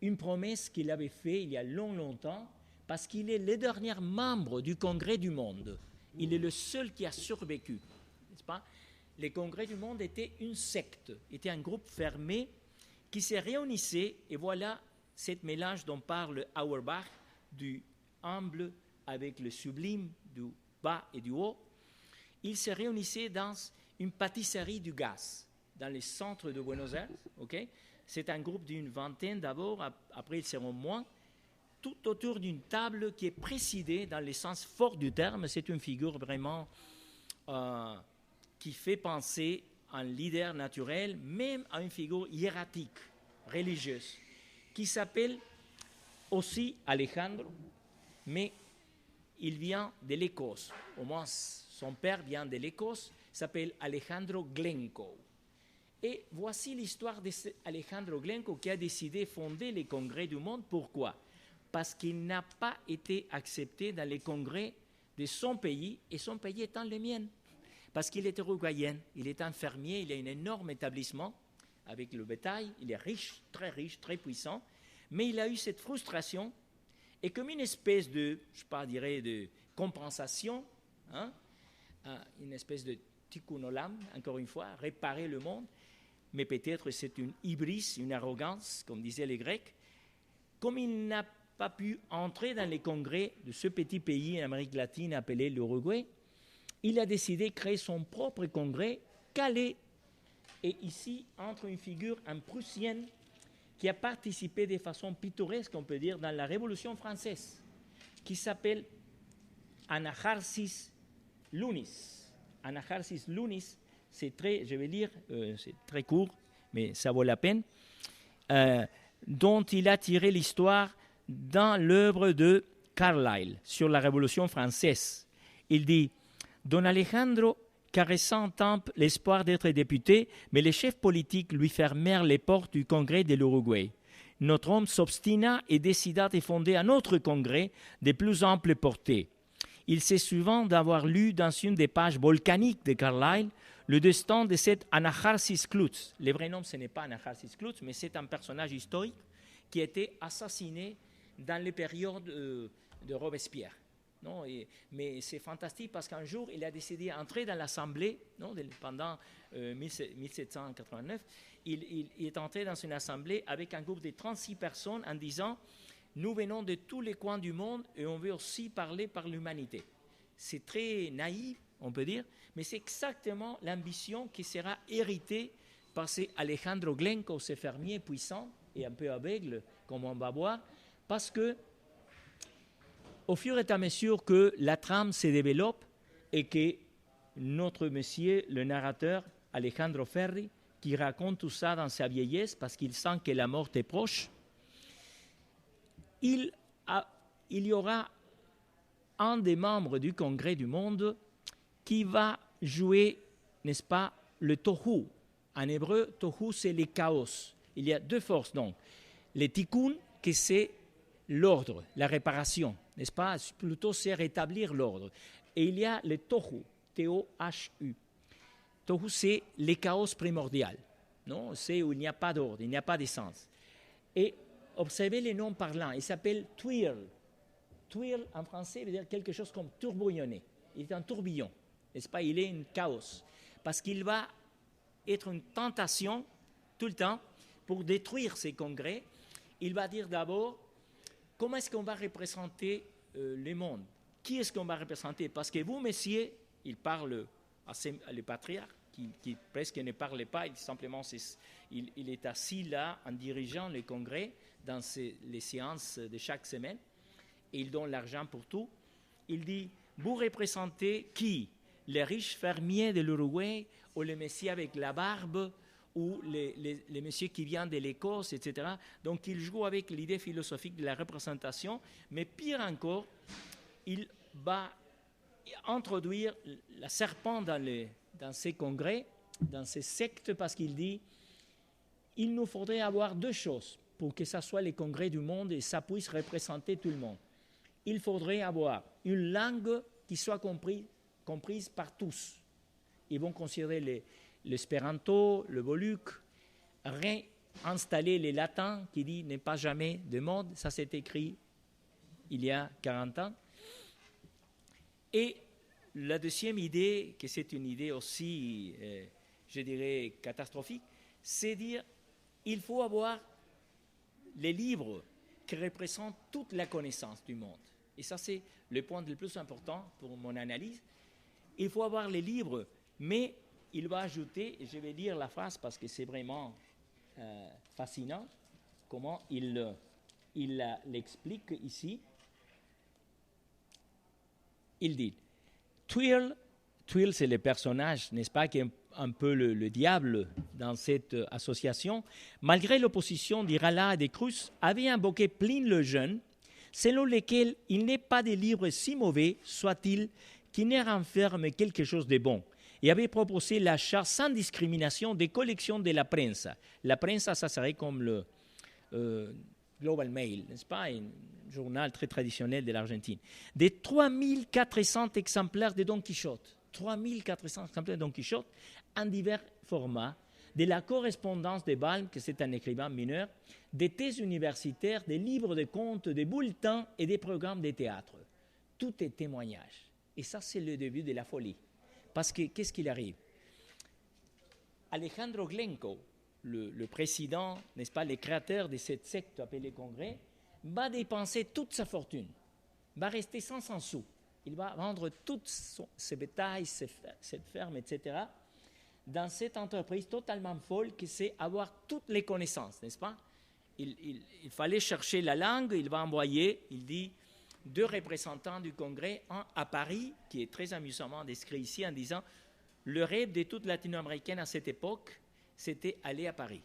une promesse qu'il avait faite il y a longtemps, parce qu'il est le dernier membre du Congrès du monde. Il est le seul qui a survécu, n'est-ce pas? Le Congrès du monde était une secte, était un groupe fermé qui se réunissait, et voilà ce mélange dont parle Auerbach, du humble avec le sublime, du bas et du haut. Ils se réunissaient dans une pâtisserie du Gaz, dans le centre de Buenos Aires. Okay? C'est un groupe d'une vingtaine d'abord, après ils seront moins, tout autour d'une table qui est présidée dans le sens fort du terme. C'est une figure vraiment qui fait penser à un leader naturel, même à une figure hiératique, religieuse, qui s'appelle aussi Alejandro, mais il vient de l'Écosse. Au moins, son père vient de l'Écosse, s'appelle Alejandro Glencoe. Et voici l'histoire d'Alejandro Glencoe qui a décidé de fonder les congrès du monde. Pourquoi? Parce qu'il n'a pas été accepté dans les congrès de son pays, et son pays étant le mien. Parce qu'il est uruguayen, il est un fermier, il a un énorme établissement avec le bétail, il est riche, très puissant, mais il a eu cette frustration, et comme une espèce de, de compensation, une espèce de tikkun olam, encore une fois, réparer le monde, mais peut-être c'est une hybris, une arrogance, comme disaient les Grecs, comme il n'a pas pu entrer dans les congrès de ce petit pays en Amérique latine appelé l'Uruguay, il a décidé de créer son propre congrès, Calais. Et ici entre une figure, un Prussienne, qui a participé de façon pittoresque, on peut dire, dans la Révolution française, qui s'appelle Anacharsis Lunis. Anacharsis Lunis, c'est très, je vais lire, c'est très court, mais ça vaut la peine, dont il a tiré l'histoire dans l'œuvre de Carlyle sur la Révolution française. Il dit « Don Alejandro caressa en temps l'espoir d'être député, mais les chefs politiques lui fermèrent les portes du congrès de l'Uruguay. Notre homme s'obstina et décida de fonder un autre congrès de plus ample portée. Il s'est souvent d'avoir lu dans une des pages volcaniques de Carlyle le destin de cet Anacharsis Cloots. Le vrai nom, ce n'est pas Anacharsis Cloots, mais c'est un personnage historique qui a été assassiné dans les périodes de Robespierre. Non, mais c'est fantastique parce qu'un jour, il a décidé d'entrer dans l'Assemblée, pendant 1789, il est entré dans une assemblée avec un groupe de 36 personnes en disant « Nous venons de tous les coins du monde et on veut aussi parler par l'humanité ». C'est très naïf, on peut dire, mais c'est exactement l'ambition qui sera héritée par ces Alejandro Glencoe, ce fermier puissant et un peu aveugle, comme on va voir, parce que au fur et à mesure que la trame se développe et que notre monsieur, le narrateur, Alejandro Ferri, qui raconte tout ça dans sa vieillesse parce qu'il sent que la mort est proche, il y aura un des membres du Congrès du monde qui va jouer, n'est-ce pas, le tohu. En hébreu, tohu, c'est le chaos. Il y a deux forces, donc. Le tikkun, que c'est l'ordre, la réparation, n'est-ce pas? Plutôt, c'est rétablir l'ordre. Et il y a le tohu, T-O-H-U. Tohu, c'est le chaos primordial. Non? C'est où il n'y a pas d'ordre, il n'y a pas d'essence. Et observez les noms parlants. Il s'appelle twirl. Twirl, en français, veut dire quelque chose comme tourbillonner. Il est un tourbillon, n'est-ce pas? Il est un chaos. Parce qu'il va être une tentation tout le temps pour détruire ces congrès. Il va dire d'abord comment est-ce qu'on va représenter le monde? Qui est-ce qu'on va représenter? Parce que vous, messieurs, il parle à le patriarche, qui presque ne parle pas, il est assis là en dirigeant le congrès dans les séances de chaque semaine, et il donne l'argent pour tout. Il dit, vous représentez qui? Les riches fermiers de l'Uruguay, ou les messieurs avec la barbe, ou les messieurs qui viennent de l'Écosse, etc. Donc, il joue avec l'idée philosophique de la représentation, mais pire encore, il va introduire la serpent dans ces congrès, dans ces sectes, parce qu'il dit il nous faudrait avoir deux choses pour que ça soit les congrès du monde et ça puisse représenter tout le monde. Il faudrait avoir une langue qui soit comprise par tous. Ils vont considérer l'espéranto, le Boluc, réinstaller les latins qui dit n'est pas jamais de mode, ça s'est écrit il y a 40 ans. Et la deuxième idée, que c'est une idée aussi, je dirais, catastrophique, c'est dire il faut avoir les livres qui représentent toute la connaissance du monde. Et ça, c'est le point le plus important pour mon analyse. Il faut avoir les livres, mais il va ajouter, et je vais lire la phrase parce que c'est vraiment fascinant, comment il l'explique ici. Il dit, Twirl, c'est le personnage, n'est-ce pas, qui est un peu le diable dans cette association, malgré l'opposition d'Irala et de Cruz, avait invoqué Pline le Jeune, selon lequel il n'est pas des livres si mauvais, soit-il, qui ne renferment quelque chose de bon, et avait proposé l'achat sans discrimination des collections de la prensa. La prensa, ça serait comme le Global Mail, n'est-ce pas, un journal très traditionnel de l'Argentine, des 3400 exemplaires de Don Quichotte. 3400 exemplaires de Don Quichotte en divers formats, de la correspondance de Balme, que c'est un écrivain mineur, des thèses universitaires, des livres de contes, des bulletins et des programmes de théâtre. Tout est témoignage. Et ça, c'est le début de la folie. Parce que, qu'est-ce qu'il arrive? Alejandro Glenco, le président, n'est-ce pas, le créateur de cette secte appelée Congrès, va dépenser toute sa fortune, va rester sans sous. Il va vendre tout ses bétails, cette ferme, etc., dans cette entreprise totalement folle que c'est avoir toutes les connaissances, n'est-ce pas? Il fallait chercher la langue, il va envoyer, il dit, 2 représentants du Congrès, un à Paris, qui est très amusamment décrit ici, en disant « Le rêve de toute latino-américaine à cette époque, c'était aller à Paris. »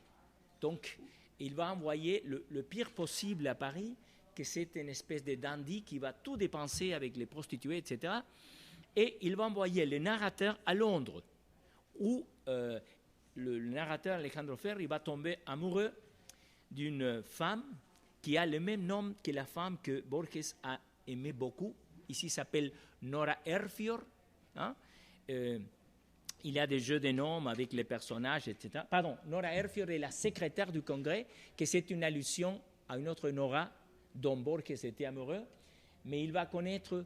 Donc, il va envoyer le pire possible à Paris, que c'est une espèce de dandy qui va tout dépenser avec les prostituées, etc. Et il va envoyer le narrateur à Londres, où le narrateur Alejandro Ferri va tomber amoureux d'une femme qui a le même nom que la femme que Borges a aimé beaucoup. Ici, s'appelle Nora Erfior. Hein? Il y a des jeux de noms avec les personnages, etc. Pardon, Nora Erfior est la secrétaire du Congrès, que c'est une allusion à une autre Nora dont Borges était amoureux. Mais il va connaître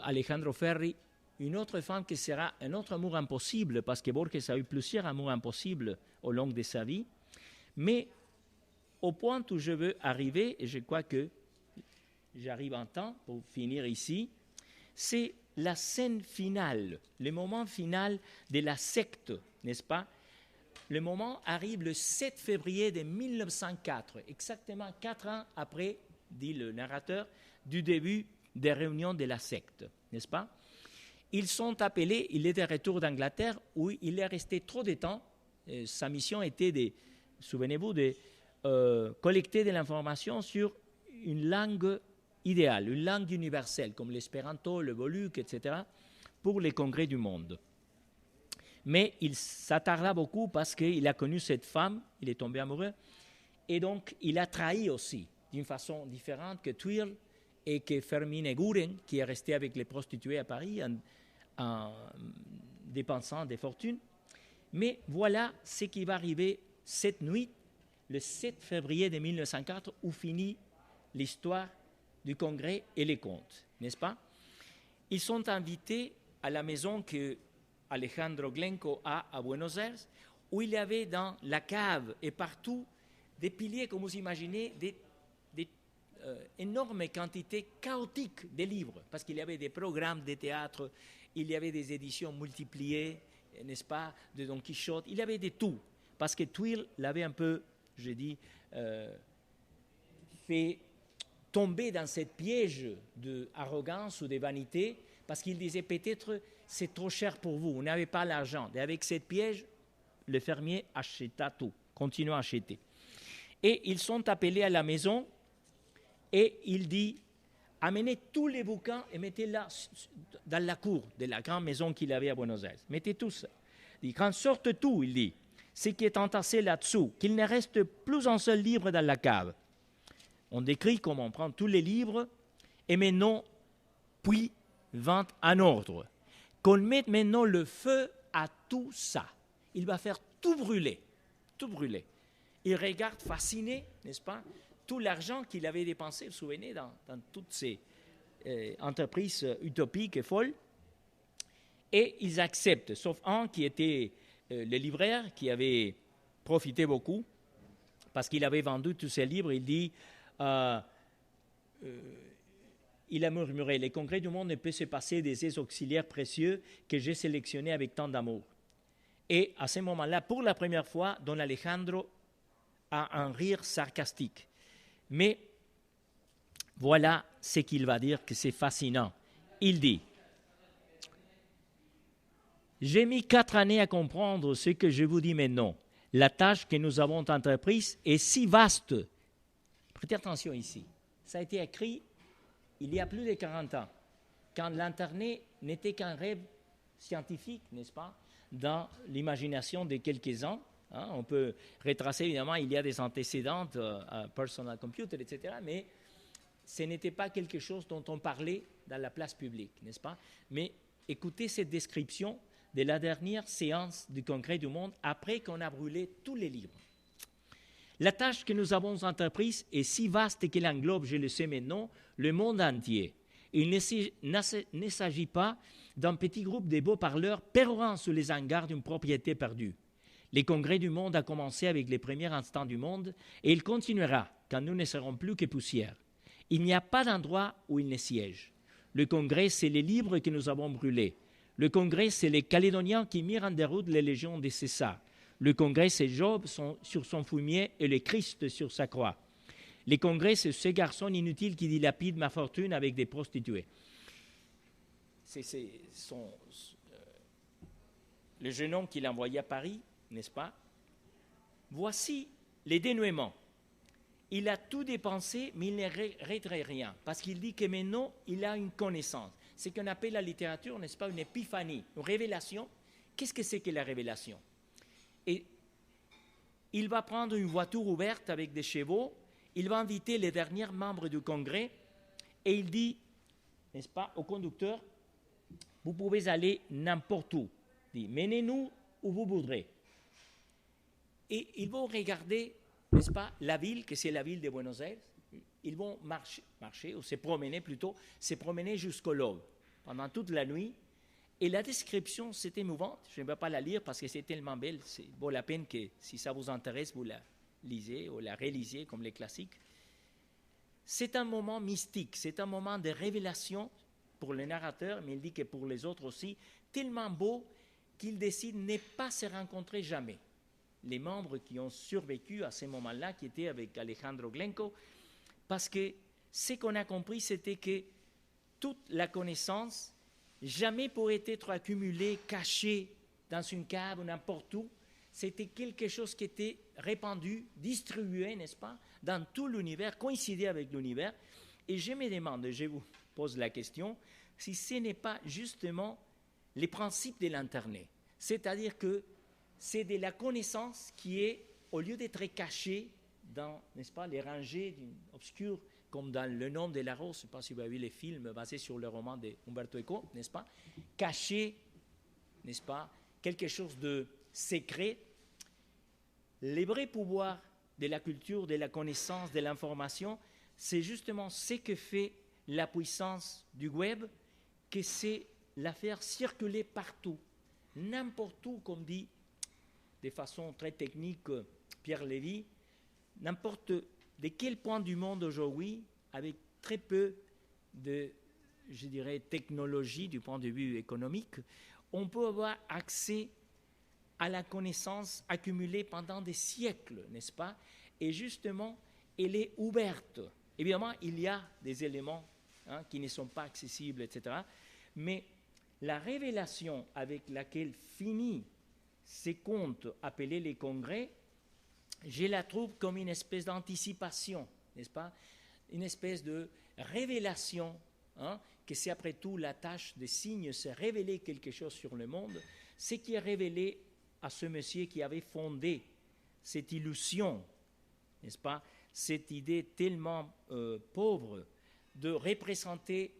Alejandro Ferri, une autre femme qui sera un autre amour impossible, parce que Borges a eu plusieurs amours impossibles au long de sa vie. Mais au point où je veux arriver, et je crois que j'arrive en temps pour finir ici, c'est la scène finale, le moment final de la secte, n'est-ce pas? Le moment arrive le 7 février de 1904, exactement 4 ans après, dit le narrateur, du début des réunions de la secte, n'est-ce pas? Ils sont appelés, il est de retour d'Angleterre, où il est resté trop de temps. Sa mission était, souvenez-vous, de collecter de l'information sur une langue idéale, une langue universelle, comme l'espéranto, le Boluc, etc., pour les congrès du monde. Mais il s'attarda beaucoup parce qu'il a connu cette femme, il est tombé amoureux, et donc il a trahi aussi, d'une façon différente que Twirl et que Fermín Eguren, qui est resté avec les prostituées à Paris en dépensant des fortunes. Mais voilà ce qui va arriver cette nuit, le 7 février de 1904, où finit l'histoire du Congrès et les contes, n'est-ce pas? Ils sont invités à la maison que Alejandro Glenco a à Buenos Aires, où il y avait dans la cave et partout des piliers, comme vous imaginez, des énormes quantités chaotiques de livres, parce qu'il y avait des programmes de théâtre, il y avait des éditions multipliées, n'est-ce pas, de Don Quichotte, il y avait de tout, parce que Twirl l'avait un peu, je dis, fait tomber dans ce piège d'arrogance ou de vanité, parce qu'il disait peut-être c'est trop cher pour vous, vous n'avez pas l'argent. Et avec ce piège, le fermier acheta tout, continua à acheter. Et ils sont appelés à la maison, et il dit, amenez tous les bouquins et mettez-les dans la cour de la grande maison qu'il avait à Buenos Aires. Mettez tout ça. Il dit, quand sorte tout, il dit, ce qui est entassé là-dessous, qu'il ne reste plus un seul livre dans la cave. On décrit comment on prend tous les livres, et maintenant, puis vint en ordre qu'on mette maintenant le feu à tout ça. Il va faire tout brûler, tout brûler. Il regarde fasciné, n'est-ce pas, tout l'argent qu'il avait dépensé, vous vous souvenez, dans toutes ces entreprises utopiques et folles. Et ils acceptent, sauf un qui était le libraire, qui avait profité beaucoup, parce qu'il avait vendu tous ses livres. Il dit, il a murmuré, les congrès du monde ne peut se passer des aides auxiliaires précieux que j'ai sélectionnés avec tant d'amour. Et à ce moment-là, pour la première fois, Don Alejandro a un rire sarcastique. Mais voilà ce qu'il va dire, que c'est fascinant. Il dit, j'ai mis 4 années à comprendre ce que je vous dis maintenant. La tâche que nous avons entreprise est si vaste. Prêtez attention ici. Ça a été écrit il y a plus de 40 ans, quand l'Internet n'était qu'un rêve scientifique, n'est-ce pas, dans l'imagination de quelques-uns. Hein, on peut retracer, évidemment, il y a des antécédents à personal computer, etc., mais ce n'était pas quelque chose dont on parlait dans la place publique, n'est-ce pas? Mais écoutez cette description de la dernière séance du Congrès du Monde après qu'on a brûlé tous les livres. La tâche que nous avons entreprise est si vaste qu'elle englobe, je le sais maintenant, le monde entier. Il ne s'agit pas d'un petit groupe de beaux parleurs pérorant sous les hangars d'une propriété perdue. Le Congrès du Monde a commencé avec les premiers instants du monde et il continuera quand nous ne serons plus que poussière. Il n'y a pas d'endroit où il ne siège. Le Congrès, c'est les livres que nous avons brûlés. Le Congrès, c'est les Calédoniens qui mirent en déroute les légions de César. Le Congrès, c'est Job sur son fumier et le Christ sur sa croix. Le Congrès, c'est ce garçon inutile qui dilapide ma fortune avec des prostituées. C'est le jeune homme qu'il a envoyé à Paris, n'est-ce pas? Voici les dénouements. Il a tout dépensé, mais il ne retrait rien, parce qu'il dit que maintenant, il a une connaissance. Ce qu'on appelle la littérature, n'est-ce pas, une épiphanie, une révélation. Qu'est-ce que c'est que la révélation? Et il va prendre une voiture ouverte avec des chevaux, il va inviter les derniers membres du Congrès, et il dit, n'est-ce pas, au conducteur, vous pouvez aller n'importe où. Il dit, menez-nous où vous voudrez. Et ils vont regarder, n'est-ce pas, la ville, que c'est la ville de Buenos Aires. Ils vont marcher, ou se promener jusqu'au l'aube, pendant toute la nuit. Et la description, c'est émouvante. Je ne vais pas la lire parce que c'est tellement belle. C'est vaut la peine que, si ça vous intéresse, vous la lisez ou la relisiez comme les classiques. C'est un moment mystique, c'est un moment de révélation pour le narrateur, mais il dit que pour les autres aussi, tellement beau qu'il décide de ne pas se rencontrer jamais. Les membres qui ont survécu à ce moment-là, qui étaient avec Alejandro Glenco, parce que ce qu'on a compris, c'était que toute la connaissance jamais pourrait être accumulée, cachée dans une cave ou n'importe où. C'était quelque chose qui était répandu, distribué, n'est-ce pas, dans tout l'univers, coïncidé avec l'univers. Et je me demande, je vous pose la question, si ce n'est pas justement les principes de l'Internet. C'est-à-dire que c'est de la connaissance qui est, au lieu d'être cachée dans, n'est-ce pas, les rangées obscures, comme dans Le Nom de la Rose, je ne sais pas si vous avez vu les films basés sur le roman d'Umberto Eco, n'est-ce pas, caché, n'est-ce pas, quelque chose de secret. Les vrais pouvoirs de la culture, de la connaissance, de l'information, c'est justement ce que fait la puissance du web, que c'est la faire circuler partout, n'importe où, comme dit de façon très technique Pierre Lévy, n'importe de quel point du monde aujourd'hui, avec très peu de, je dirais, technologie du point de vue économique, on peut avoir accès à la connaissance accumulée pendant des siècles, n'est-ce pas? Et justement, elle est ouverte. Évidemment, il y a des éléments qui ne sont pas accessibles, etc. Mais la révélation avec laquelle finit ces contes appelés les congrès, je la trouve comme une espèce d'anticipation, n'est-ce pas? Une espèce de révélation, que c'est après tout la tâche des signes, c'est révéler quelque chose sur le monde, ce qui est révélé à ce monsieur qui avait fondé cette illusion, n'est-ce pas? Cette idée tellement pauvre de représenter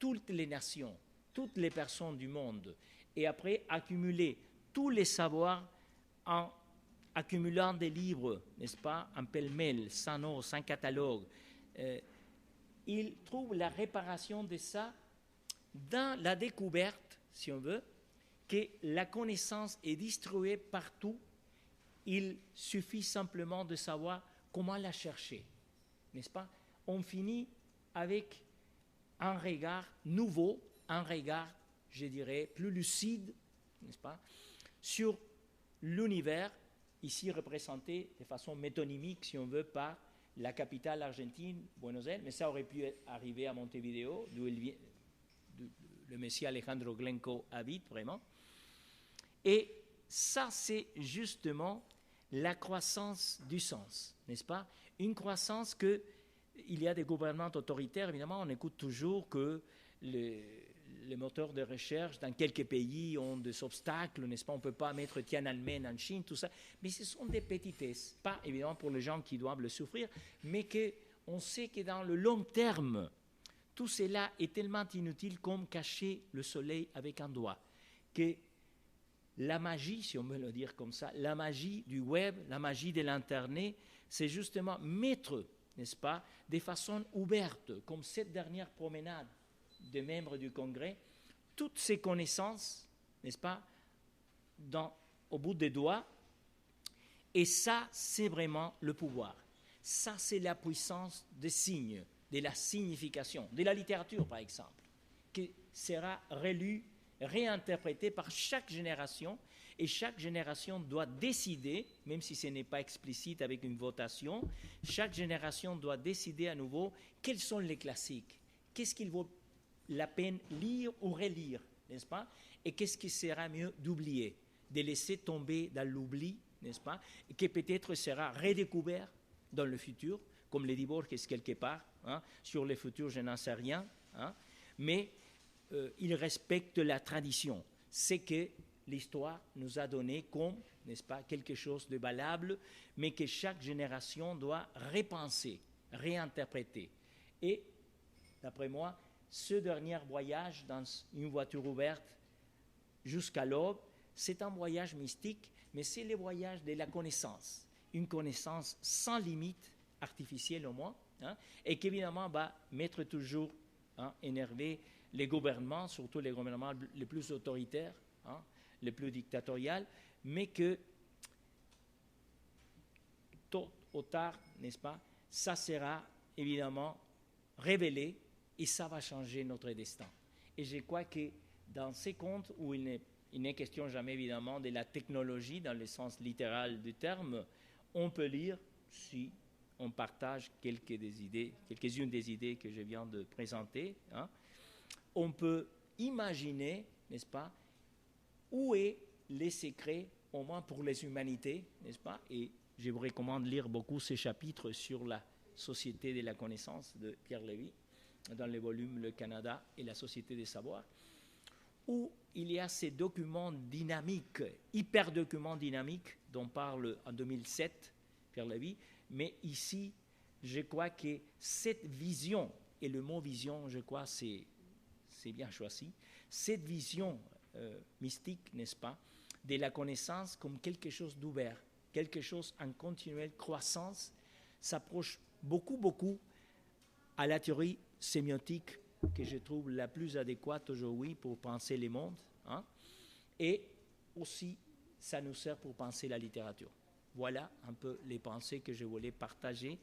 toutes les nations, toutes les personnes du monde, et après accumuler tous les savoirs en accumulant des livres, n'est-ce pas, en pêle-mêle, sans nom, sans catalogue. Il trouve la réparation de ça dans la découverte, si on veut, que la connaissance est distribuée partout. Il suffit simplement de savoir comment la chercher, n'est-ce pas? On finit avec un regard nouveau, un regard, je dirais, plus lucide, n'est-ce pas, sur l'univers, ici représenté de façon métonymique, si on veut, par la capitale argentine, Buenos Aires, mais ça aurait pu arriver à Montevideo, d'où le monsieur Alejandro Glenco habite vraiment. Et ça, c'est justement la croissance du sens, n'est-ce pas? Une croissance que, il y a des gouvernements autoritaires, évidemment, on écoute toujours que les moteurs de recherche dans quelques pays ont des obstacles, n'est-ce pas? On ne peut pas mettre Tiananmen en Chine, tout ça. Mais ce sont des petitesses, pas évidemment pour les gens qui doivent le souffrir, mais qu'on sait que dans le long terme, tout cela est tellement inutile comme cacher le soleil avec un doigt, que la magie, si on veut le dire comme ça, la magie du web, la magie de l'Internet, c'est justement mettre, n'est-ce pas, de façon ouverte, comme cette dernière promenade des membres du Congrès, toutes ces connaissances, n'est-ce pas, au bout des doigts. Et ça, c'est vraiment le pouvoir. Ça, c'est la puissance des signes, de la signification, de la littérature, par exemple, qui sera relue, réinterprétée par chaque génération, et chaque génération doit décider, même si ce n'est pas explicite avec une votation, chaque génération doit décider à nouveau quels sont les classiques, qu'est-ce qu'il vaut la peine lire ou relire, n'est-ce pas? Et qu'est-ce qui sera mieux d'oublier, de laisser tomber dans l'oubli, n'est-ce pas? Et qui peut-être sera redécouvert dans le futur, comme le dit Borges quelque part, hein? Sur le futur, je n'en sais rien, hein? Mais il respecte la tradition. C'est que l'histoire nous a donné comme, n'est-ce pas, quelque chose de valable, mais que chaque génération doit repenser, réinterpréter. Et, d'après moi, ce dernier voyage dans une voiture ouverte jusqu'à l'aube, c'est un voyage mystique, mais c'est le voyage de la connaissance, une connaissance sans limite, artificielle au moins, hein, et qui évidemment va mettre toujours, hein, énervé les gouvernements, surtout les gouvernements les plus autoritaires, hein, les plus dictatoriaux, mais que tôt ou tard, n'est-ce pas, ça sera évidemment révélé et ça va changer notre destin. Et je crois que dans ces contes où il n'est question jamais évidemment de la technologie dans le sens littéral du terme, on peut lire, si on partage quelques-unes des idées que je viens de présenter, hein, on peut imaginer, n'est-ce pas, où est les secrets, au moins pour les humanités, n'est-ce pas? Et je vous recommande de lire beaucoup ces chapitres sur la société de la connaissance de Pierre Lévy, dans le volume Le Canada et la société des savoirs, où il y a ces documents dynamiques, hyper-documents dynamiques, dont parle en 2007 Pierre Lévy, mais ici, je crois que cette vision, et le mot vision, je crois, c'est bien choisi, cette vision mystique, n'est-ce pas, de la connaissance comme quelque chose d'ouvert, quelque chose en continuelle croissance, s'approche beaucoup à la théorie sémiotique que je trouve la plus adéquate aujourd'hui pour penser les mondes, hein, et aussi ça nous sert pour penser la littérature. Voilà un peu les pensées que je voulais partager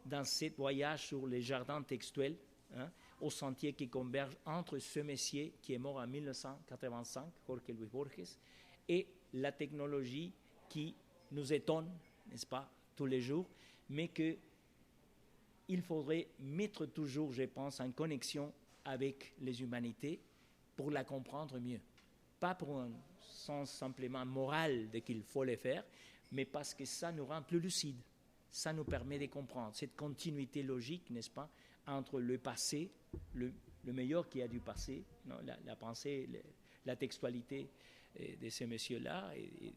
dans ce voyage sur les jardins textuels, hein, au sentier qui converge entre ce monsieur qui est mort en 1985, Jorge Luis Borges, et la technologie qui nous étonne, n'est-ce pas, tous les jours, mais qu'il faudrait mettre toujours, je pense, en connexion avec les humanités pour la comprendre mieux. Pas pour un sens simplement moral de qu'il faut le faire, mais parce que ça nous rend plus lucides. Ça nous permet de comprendre cette continuité logique, n'est-ce pas, entre le passé, le meilleur qu'il y a du passé, non, la pensée, la textualité de ces messieurs-là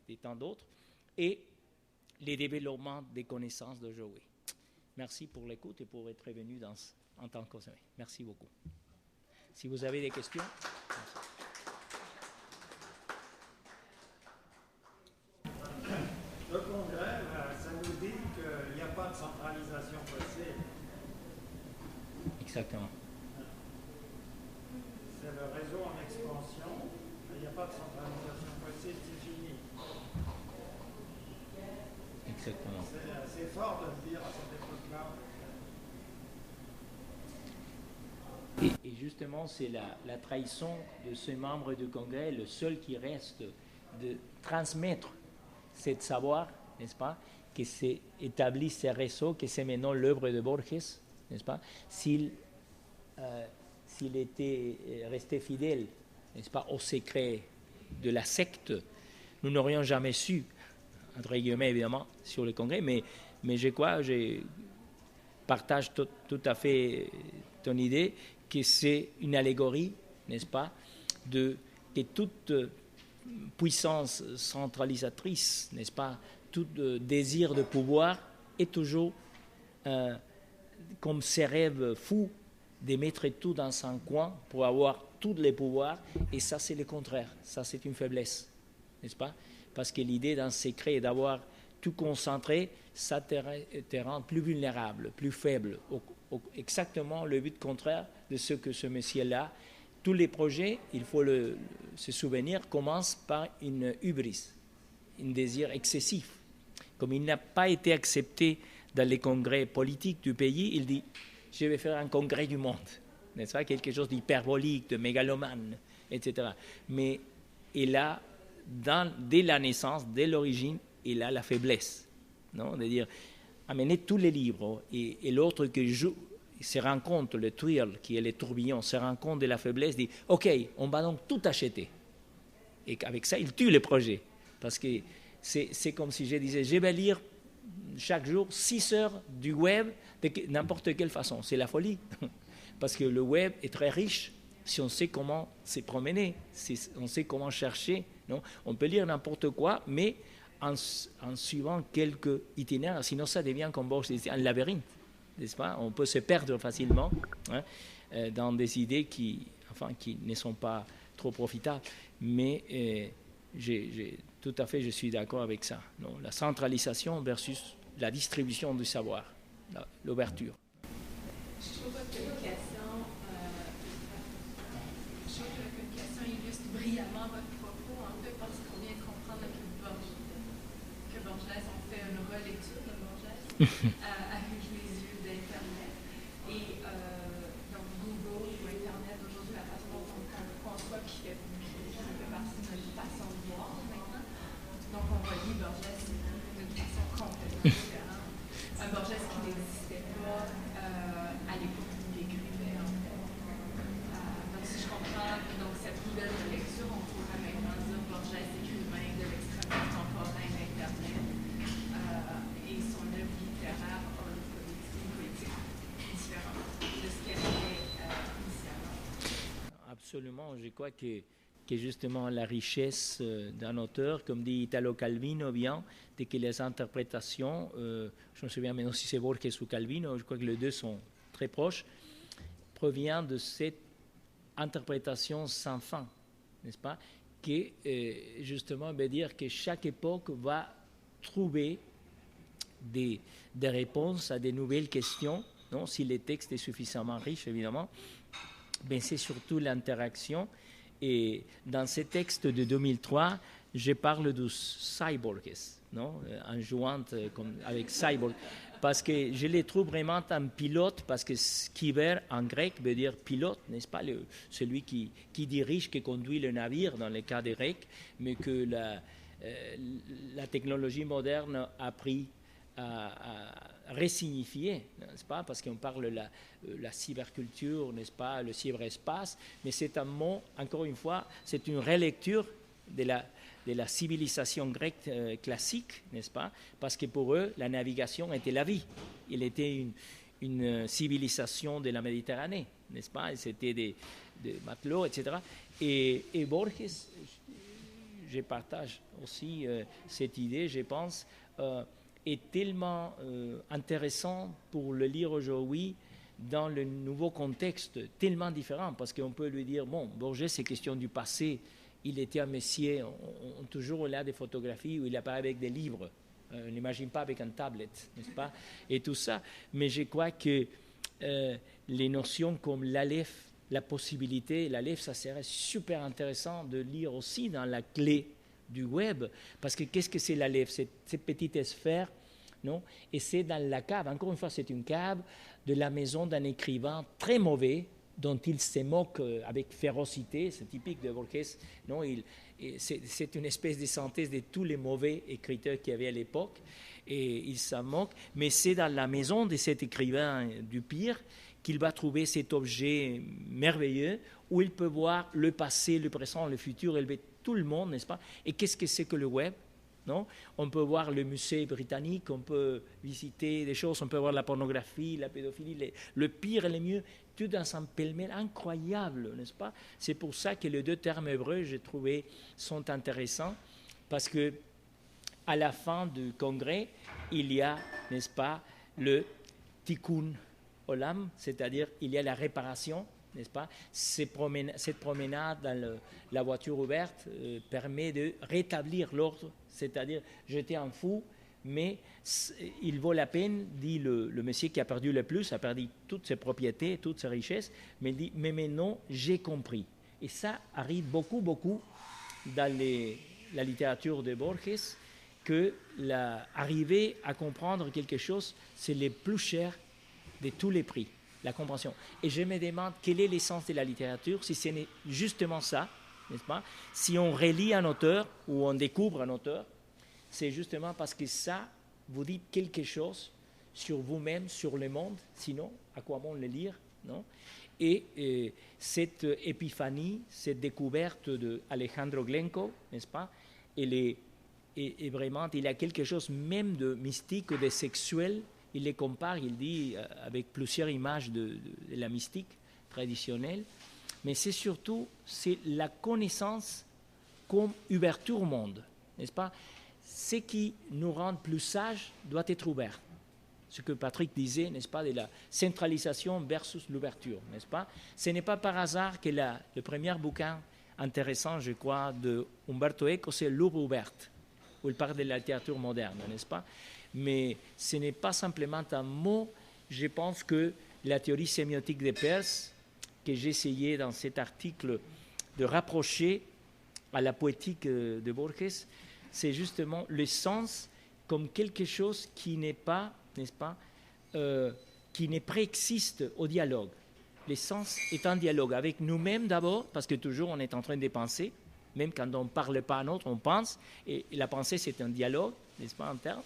et tant d'autres, et les développements des connaissances d'aujourd'hui. Merci pour l'écoute et pour être venu en tant qu'enseignant. Merci beaucoup. Si vous avez des questions. Le Congrès, ça nous dit qu'il n'y a pas de centralisation possible. Exactement. C'est le réseau en expansion, il n'y a pas de centralisation possible, c'est fini. Exactement. C'est fort de le dire à cette époque-là. Et justement, c'est la trahison de ce membre du Congrès, le seul qui reste, de transmettre ce savoir, n'est-ce pas, que s'est établi ce réseau, que c'est maintenant l'œuvre de Borges, n'est-ce pas, s'il était resté fidèle, n'est-ce pas, au secret de la secte, nous n'aurions jamais su, entre guillemets évidemment, sur le Congrès, mais je partage tout à fait ton idée que c'est une allégorie, n'est-ce pas, que toute puissance centralisatrice, n'est-ce pas, tout désir de pouvoir est toujours comme ces rêves fous de mettre tout dans un coin pour avoir tous les pouvoirs, et ça c'est le contraire, ça c'est une faiblesse, n'est-ce pas, parce que l'idée d'un secret d'avoir tout concentré, ça te rend plus vulnérable, plus faible, exactement le but contraire de ce que ce monsieur-là. Tous les projets, il faut se souvenir, commencent par une hubris, un désir excessif. Comme il n'a pas été accepté dans les congrès politiques du pays, il dit « je vais faire un congrès du monde », n'est-ce pas, quelque chose d'hyperbolique, de mégalomane, etc. Mais il a, dès la naissance, dès l'origine, il a la faiblesse, non, de dire amener tous les livres, et l'autre que se rend compte, le twirl, qui est le tourbillon, se rend compte de la faiblesse, dit « ok, on va donc tout acheter ». Et avec ça, il tue le projet. Parce que c'est comme si je disais « je vais lire chaque jour 6 heures du web de n'importe quelle façon ». C'est la folie. Parce que le web est très riche si on sait comment se promener, si on sait comment chercher. Non, on peut lire n'importe quoi, mais en suivant quelques itinéraires, sinon ça devient, comme Borges disait, un labyrinthe, n'est-ce pas? On peut se perdre facilement dans des idées qui ne sont pas trop profitables. Mais tout à fait, je suis d'accord avec ça. Non, la centralisation versus la distribution du savoir, l'ouverture. Je trouve votre publication illustre brillamment votre propos, en fait, parce qu'on vient de comprendre que Borges, on fait une relecture de Borges avec les yeux d'Internet. Et donc Google ou Internet, aujourd'hui, la façon dont on conçoit qui fait partie de notre façon de voir maintenant. Donc on relie Borges d'une façon complètement différente. Un Borges qui n'existait pas à l'époque où il écrivait, en fait. Donc si je comprends donc, cette nouvelle lecture, on pourrait maintenant dire Borges écrivain de l'extrême contemporain d'Internet et son œuvre littéraire a une politique différente de ce qu'elle était initialement. Absolument, je crois que justement la richesse d'un auteur, comme dit Italo Calvino, vient de que les interprétations, je me souviens maintenant si c'est Borges ou Calvino, je crois que les deux sont très proches, provient de cette interprétation sans fin, n'est-ce pas, qui justement veut dire que chaque époque va trouver des réponses à des nouvelles questions, non, si le texte est suffisamment riche, évidemment, mais c'est surtout l'interaction. Et dans ce texte de 2003, je parle de cyborgs, non, en jouant avec cyborg, parce que je les trouve vraiment un pilote, parce que skiver en grec veut dire pilote, n'est-ce pas, celui qui dirige, qui conduit le navire dans le cas des Grecs, mais que la technologie moderne a pris à resignifier, n'est-ce pas, parce qu'on parle de la cyberculture, n'est-ce pas, le cyberespace, mais c'est un mot, encore une fois, c'est une relecture de la civilisation grecque classique, n'est-ce pas, parce que pour eux, la navigation était la vie. Il était une civilisation de la Méditerranée, n'est-ce pas, et c'était des matelots, etc. Et Borges, je partage aussi cette idée, je pense, est tellement intéressant pour le lire aujourd'hui dans le nouveau contexte tellement différent, parce qu'on peut lui dire, bon, Borges, c'est question du passé, il était un messier, on toujours là des photographies où il apparaît avec des livres, on n'imagine pas avec un tablette, n'est-ce pas, et tout ça, mais je crois que les notions comme l'Aleph, la possibilité, l'Aleph, ça serait super intéressant de lire aussi dans la clé du web, parce que qu'est-ce que c'est l'Aleph, cette petite sphère, non? Et c'est dans la cave, encore une fois, c'est une cave de la maison d'un écrivain très mauvais, dont il se moque avec férocité, c'est typique de Borges, non? C'est une espèce de synthèse de tous les mauvais écriteurs qu'il y avait à l'époque, et il s'en moque, mais c'est dans la maison de cet écrivain du pire qu'il va trouver cet objet merveilleux, où il peut voir le passé, le présent, le futur, élever tout le monde, n'est-ce pas? Et qu'est-ce que c'est que le web? Non? On peut voir le musée britannique, on peut visiter des choses, on peut voir la pornographie, la pédophilie, le pire et le mieux, tout dans un pêle-mêle incroyable, n'est-ce pas? C'est pour ça que les deux termes hébreux, j'ai trouvé, sont intéressants, parce que à la fin du congrès, il y a, n'est-ce pas, le tikkun olam, c'est-à-dire il y a la réparation, n'est-ce pas? Cette promenade dans la voiture ouverte permet de rétablir l'ordre, c'est-à-dire j'étais un fou, mais il vaut la peine, dit le monsieur qui a perdu le plus, a perdu toutes ses propriétés, toutes ses richesses, mais il dit, mais maintenant j'ai compris. Et ça arrive beaucoup dans la littérature de Borges, que arriver à comprendre quelque chose, c'est le plus cher de tous les prix, la compréhension. Et je me demande quel est l'essence de la littérature, si ce n'est justement ça, n'est-ce pas? Si on relit un auteur ou on découvre un auteur, c'est justement parce que ça vous dit quelque chose sur vous-même, sur le monde, sinon, à quoi bon le lire, non? Et cette épiphanie, cette découverte d'Alejandro Glencoe, n'est-ce pas? Et vraiment, il y a quelque chose même de mystique ou de sexuel. Il les compare, il dit, avec plusieurs images de la mystique traditionnelle. Mais c'est surtout la connaissance comme ouverture au monde, n'est-ce pas? Ce qui nous rend plus sages doit être ouvert. Ce que Patrick disait, n'est-ce pas, de la centralisation versus l'ouverture, n'est-ce pas? Ce n'est pas par hasard que le premier bouquin intéressant, je crois, de Umberto Eco, c'est L'Ouvre ouverte, où il parle de la littérature moderne, n'est-ce pas? Mais ce n'est pas simplement un mot. Je pense que la théorie sémiotique de Peirce, que j'ai essayé dans cet article de rapprocher à la poétique de Borges, c'est justement le sens comme quelque chose qui n'est pas, n'est-ce pas, qui ne préexiste au dialogue. Le sens est un dialogue avec nous-mêmes d'abord, parce que toujours on est en train de penser, même quand on ne parle pas à un autre, on pense, et la pensée c'est un dialogue, n'est-ce pas, interne.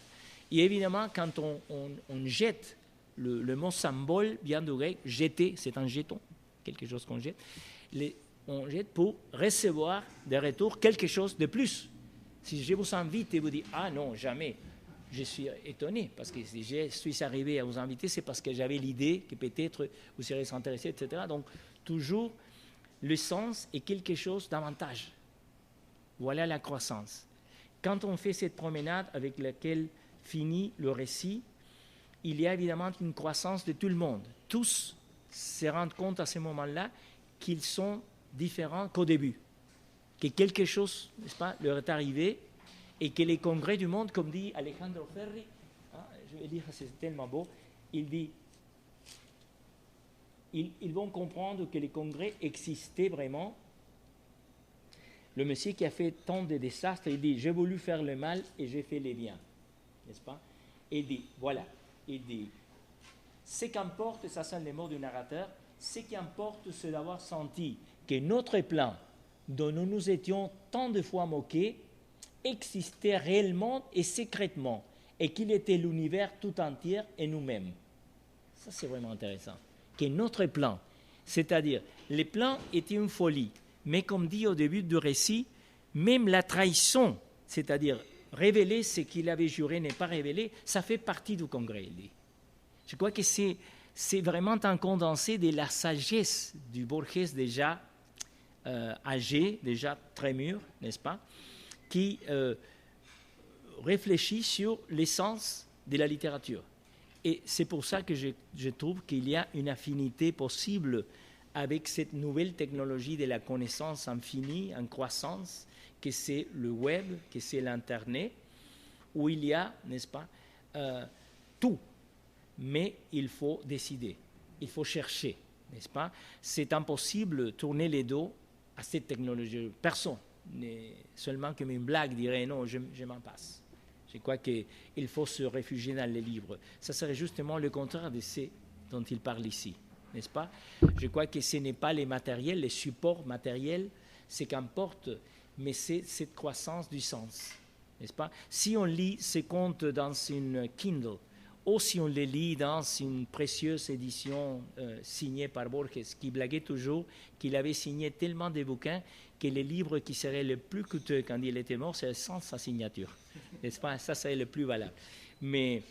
Et évidemment, quand on jette, le mot symbole vient du grec, jeter, c'est un jeton, quelque chose qu'on jette. On jette pour recevoir des retours quelque chose de plus. Si je vous invite et vous dis « Ah non, jamais », je suis étonné, parce que si je suis arrivé à vous inviter, c'est parce que j'avais l'idée que peut-être vous serez intéressé, etc. Donc, toujours, le sens est quelque chose d'avantage. Voilà la croissance. Quand on fait cette promenade avec laquelle finit le récit, il y a évidemment une croissance de tout le monde. Tous se rendent compte à ce moment-là qu'ils sont différents qu'au début, que quelque chose, n'est-ce pas, leur est arrivé, et que les congrès du monde, comme dit Alejandro Ferri, je vais lire, c'est tellement beau, il dit, ils vont comprendre que les congrès existaient vraiment. Le monsieur qui a fait tant de désastres, il dit, j'ai voulu faire le mal et j'ai fait le bien, n'est-ce pas? Et il dit, voilà, il dit, ce qu'importe, ça c'est les mots du narrateur, ce qui importe, c'est d'avoir senti que notre plan, dont nous nous étions tant de fois moqués, existait réellement et secrètement, et qu'il était l'univers tout entier et nous-mêmes. Ça, c'est vraiment intéressant. Que notre plan, c'est-à-dire, le plan était une folie, mais comme dit au début du récit, même la trahison, c'est-à-dire révéler ce qu'il avait juré n'est pas révélé, ça fait partie du congrès, il dit. Je crois que c'est vraiment un condensé de la sagesse du Borges déjà âgé, déjà très mûr, n'est-ce pas, qui réfléchit sur l'essence de la littérature. Et c'est pour ça que je trouve qu'il y a une affinité possible avec cette nouvelle technologie de la connaissance infinie, en croissance, que c'est le web, que c'est l'Internet, où il y a, n'est-ce pas, tout. Mais il faut décider, il faut chercher, n'est-ce pas? C'est impossible de tourner les dos à cette technologie. Personne, seulement comme une blague, dirait non, je m'en passe. Je crois qu'il faut se réfugier dans les livres. Ça serait justement le contraire de ce dont il parle ici, n'est-ce pas? Je crois que ce n'est pas les matériels, les supports matériels, ce qu'importe, mais c'est cette croissance du sens, n'est-ce pas? Si on lit ces contes dans une Kindle, ou si on les lit dans une précieuse édition signée par Borges, qui blaguait toujours qu'il avait signé tellement de bouquins que les livres qui seraient les plus coûteux quand il était mort, c'est sans sa signature. N'est-ce pas? Ça serait le plus valable. Mais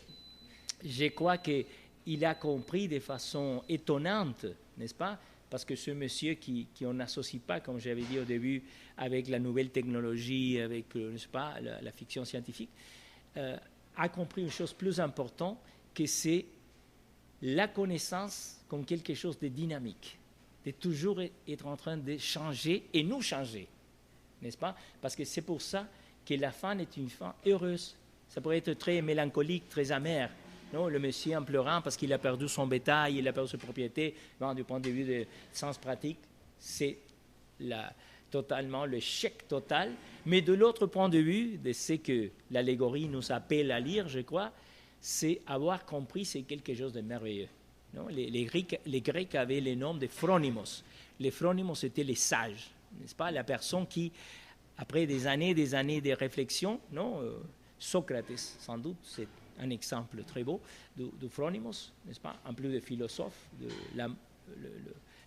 je crois qu'il a compris de façon étonnante, n'est-ce pas? Parce que ce monsieur qui on n'associe pas, comme j'avais dit au début, avec la nouvelle technologie, avec, n'est-ce pas, la fiction scientifique, a compris une chose plus importante, que c'est la connaissance comme quelque chose de dynamique, de toujours être en train de changer et nous changer, n'est-ce pas? Parce que c'est pour ça que la fin est une fin heureuse. Ça pourrait être très mélancolique, très amer. Non, le monsieur en pleurant parce qu'il a perdu son bétail, il a perdu ses propriétés, bon, du point de vue de sens pratique, c'est totalement le chèque total. Mais de l'autre point de vue, de ce que l'allégorie nous appelle à lire, je crois, c'est avoir compris c'est quelque chose de merveilleux. Non, les Grecs avaient le nom de phronimos. Les phronimos étaient les sages, n'est-ce pas? La personne qui, après des années de réflexion, non, Socrate, sans doute, c'est un exemple très beau de phronimos, n'est-ce pas? En plus de philosophe,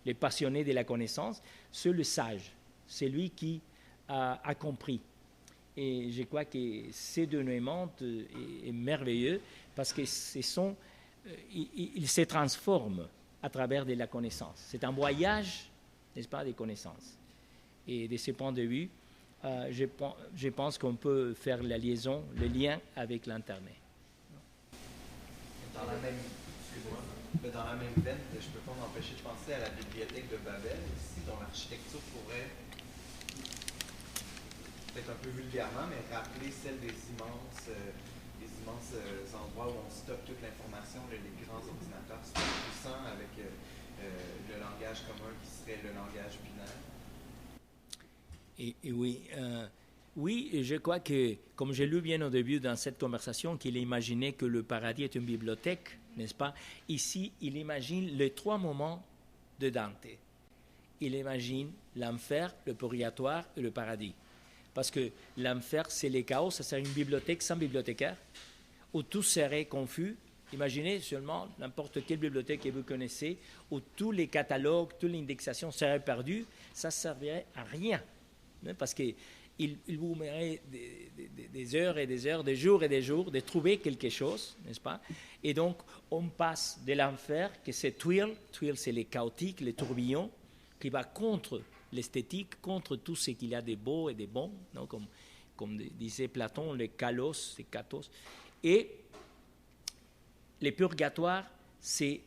les passionnés de la connaissance, c'est le sage, c'est lui qui a compris. Et je crois que ce dénouement est merveilleux parce que il se transforme à travers de la connaissance. C'est un voyage, n'est-ce pas, des connaissances. Et de ce point de vue, je pense qu'on peut faire la liaison, le lien avec l'Internet. Dans la même veine, je ne peux pas m'empêcher de penser à la bibliothèque de Babel aussi, dont l'architecture pourrait, peut-être un peu vulgairement, mais rappeler celle des immenses endroits où on stocke toute l'information, les grands ordinateurs super puissants avec le langage commun qui serait le langage binaire. Et oui, je crois que, comme j'ai lu bien au début dans cette conversation, qu'il imaginait que le paradis est une bibliothèque, n'est-ce pas? Ici, il imagine les trois moments de Dante. Il imagine l'enfer, le purgatoire et le paradis. Parce que l'enfer, c'est le chaos, ça serait une bibliothèque sans bibliothécaire, où tout serait confus. Imaginez seulement n'importe quelle bibliothèque que vous connaissez, où tous les catalogues, toute l'indexation seraient perdus, ça ne servirait à rien. Parce qu'il vous mettrait des heures et des heures, des jours et des jours de trouver quelque chose, n'est-ce pas? Et donc, on passe de l'enfer, que c'est twirl, c'est les chaotiques, les tourbillons, qui va contre l'esthétique, contre tout ce qu'il y a de beau et de bon, non? Comme disait Platon, les kalos, les katos. Et les purgatoires, c'est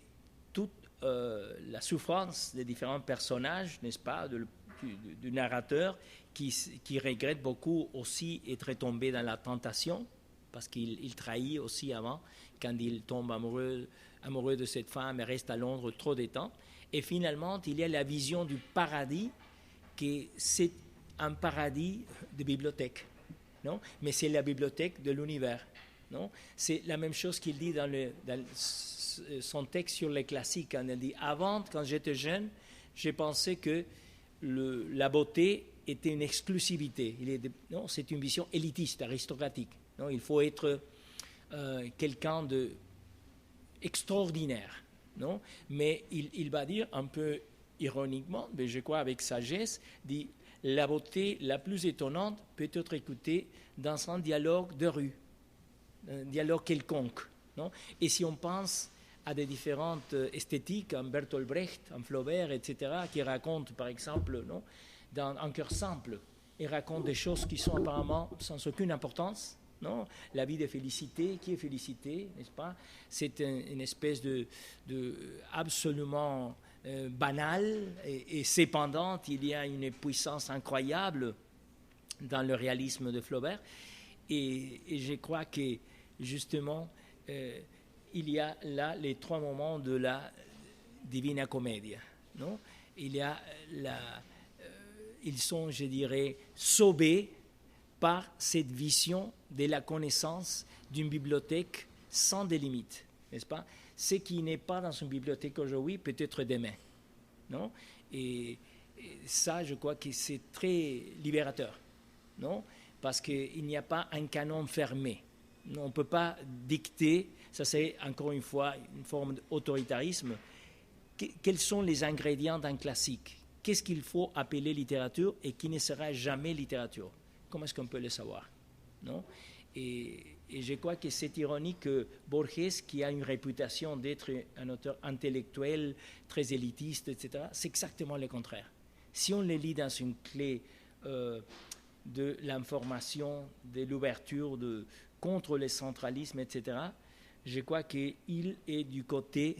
toute la souffrance des différents personnages, n'est-ce pas, du narrateur, qui regrette beaucoup aussi être tombé dans la tentation, parce qu'il trahit aussi avant, quand il tombe amoureux de cette femme et reste à Londres trop de temps. Et finalement, il y a la vision du paradis, que c'est un paradis de bibliothèque, non? Mais c'est la bibliothèque de l'univers, non? C'est la même chose qu'il dit dans son texte sur les classiques, quand il dit « Avant, quand j'étais jeune, j'ai pensé que la beauté était une exclusivité. Non, c'est une vision élitiste, aristocratique. Non, il faut être quelqu'un d'extraordinaire. Non, mais il va dire un peu ironiquement, mais je crois avec sagesse, dit la beauté la plus étonnante peut être écoutée dans un dialogue de rue, un dialogue quelconque. Non? Et si on pense à des différentes esthétiques, en Bertolt Brecht, en Flaubert, etc., qui racontent, par exemple, dans Un cœur simple, ils racontent des choses qui sont apparemment sans aucune importance, Non, la vie de Félicité, qui est Félicité, n'est-ce pas? C'est une espèce de absolument banale et cependant il y a une puissance incroyable dans le réalisme de Flaubert et je crois que justement il y a là les trois moments de la Divina Commedia, non? Il y a ils sont, je dirais, sauvés par cette vision de la connaissance d'une bibliothèque sans des limites, n'est-ce pas? Ce qui n'est pas dans une bibliothèque aujourd'hui peut être demain, non? Et ça, je crois que c'est très libérateur, non? Parce qu'il n'y a pas un canon fermé. On ne peut pas dicter, ça c'est encore une fois une forme d'autoritarisme. Quels sont les ingrédients d'un classique? Qu'est-ce qu'il faut appeler littérature et qui ne sera jamais littérature? Comment est-ce qu'on peut le savoir, non? Et je crois que c'est ironique que Borges, qui a une réputation d'être un auteur intellectuel, très élitiste, etc., c'est exactement le contraire. Si on le lit dans une clé de l'information, de l'ouverture, contre le centralisme, etc., je crois qu'il est du côté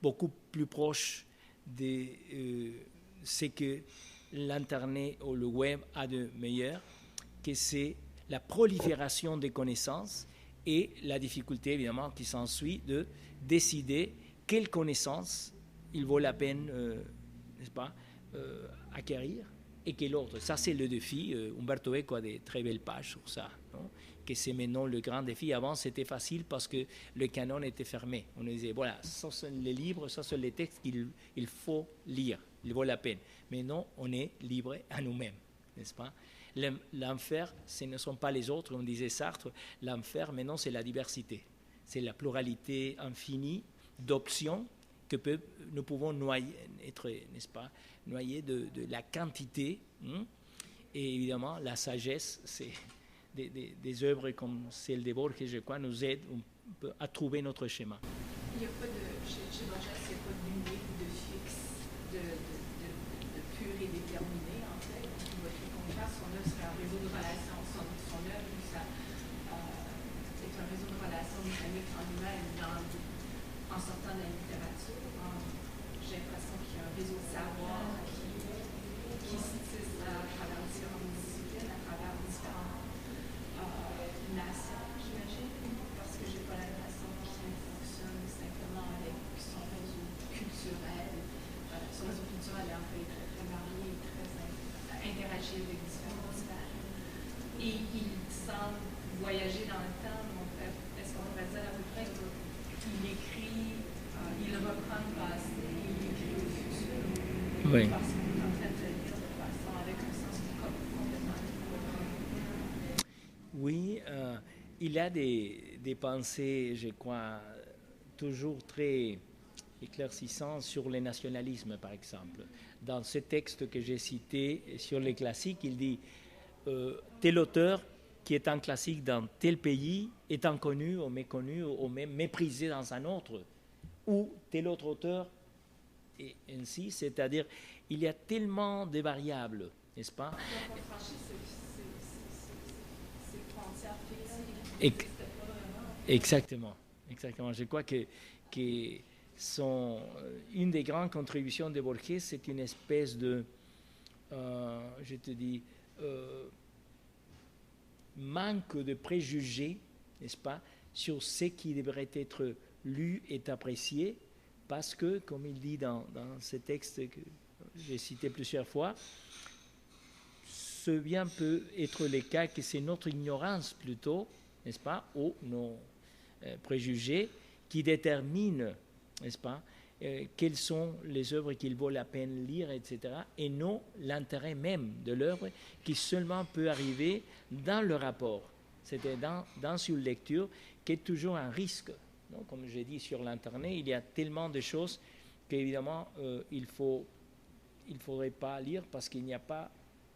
beaucoup plus proche de ce que l'Internet ou le web a de meilleur, que c'est la prolifération des connaissances et la difficulté, évidemment, qui s'ensuit de décider quelle connaissance il vaut la peine, n'est-ce pas, acquérir et quelle autre. Ça, c'est le défi. Umberto Eco a des très belles pages sur ça, non? Que c'est maintenant le grand défi. Avant, c'était facile parce que le canon était fermé. On disait, voilà, ça sont les livres, ça sont les textes qu'il faut lire, il vaut la peine. Mais non, on est libre à nous-mêmes, n'est-ce pas? L'enfer, ce ne sont pas les autres, comme disait Sartre. L'enfer, maintenant, c'est la diversité. C'est la pluralité infinie d'options que nous pouvons être, n'est-ce pas, noyés de la quantité. Et évidemment, la sagesse, c'est des œuvres comme celle de Borges, je crois, nous aident un peu à trouver notre schéma. Il n'y a pas chez Borges, il n'y a pas de limite, de fixe, de pur et déterminé, en fait. Son œuvre, c'est un réseau de relations. Son œuvre, c'est un réseau de relations dynamiques en lui-même en sortant de la littérature. J'ai l'impression qu'il y a un réseau de savoir qui se tisse à travers différentes disciplines, à travers différentes nations, j'imagine, parce que j'ai pas l'impression qu'il fonctionne simplement avec son réseau culturel. Son réseau culturel est en fait très, très varié, très interagir avec différentes sphères. Et il semble voyager dans le temps. Donc, est-ce qu'on pourrait dire à peu près qu'il écrit, il reprend le passé, il écrit au futur? Oui. Parce qu'on est en train de le lire de façon avec un sens complètement différent. Oui, il a des pensées, je crois, toujours très éclaircissantes sur le nationalisme, par exemple. Dans ce texte que j'ai cité sur les classiques, il dit tel auteur qui est un classique dans tel pays est inconnu ou méconnu ou même méprisé dans un autre, ou tel autre auteur, et ainsi, c'est-à-dire il y a tellement de variables, n'est-ce pas? Donc, on franchit ces frontières physiques. Exactement. Je crois que une des grandes contributions de Borges, c'est une espèce de, je te dis, manque de préjugés, n'est-ce pas, sur ce qui devrait être lu et apprécié, parce que, comme il dit dans ce texte que j'ai cité plusieurs fois, ce bien peut être le cas que c'est notre ignorance plutôt, n'est-ce pas, ou nos préjugés qui déterminent, n'est-ce pas, quelles sont les œuvres qu'il vaut la peine lire, etc., et non l'intérêt même de l'œuvre qui seulement peut arriver dans le rapport, c'est-à-dire dans une lecture qui est toujours un risque. Non, comme j'ai dit sur l'Internet, il y a tellement de choses qu'évidemment il ne faudrait pas lire parce qu'il n'y a pas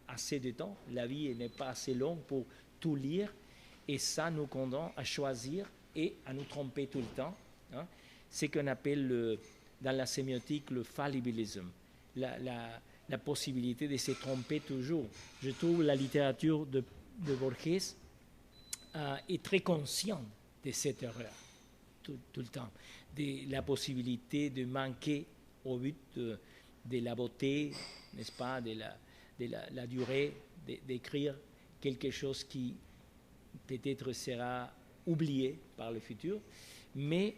assez de temps. La vie n'est pas assez longue pour tout lire et ça nous condamne à choisir et à nous tromper tout le temps. Hein. Ce qu'on appelle dans la sémiotique le fallibilisme, la possibilité de se tromper toujours. Je trouve la littérature de Borges est très conscient de cette erreur tout le temps, de la possibilité de manquer au but de la beauté, n'est-ce pas, de la durée, d'écrire quelque chose qui peut-être sera oublié par le futur, mais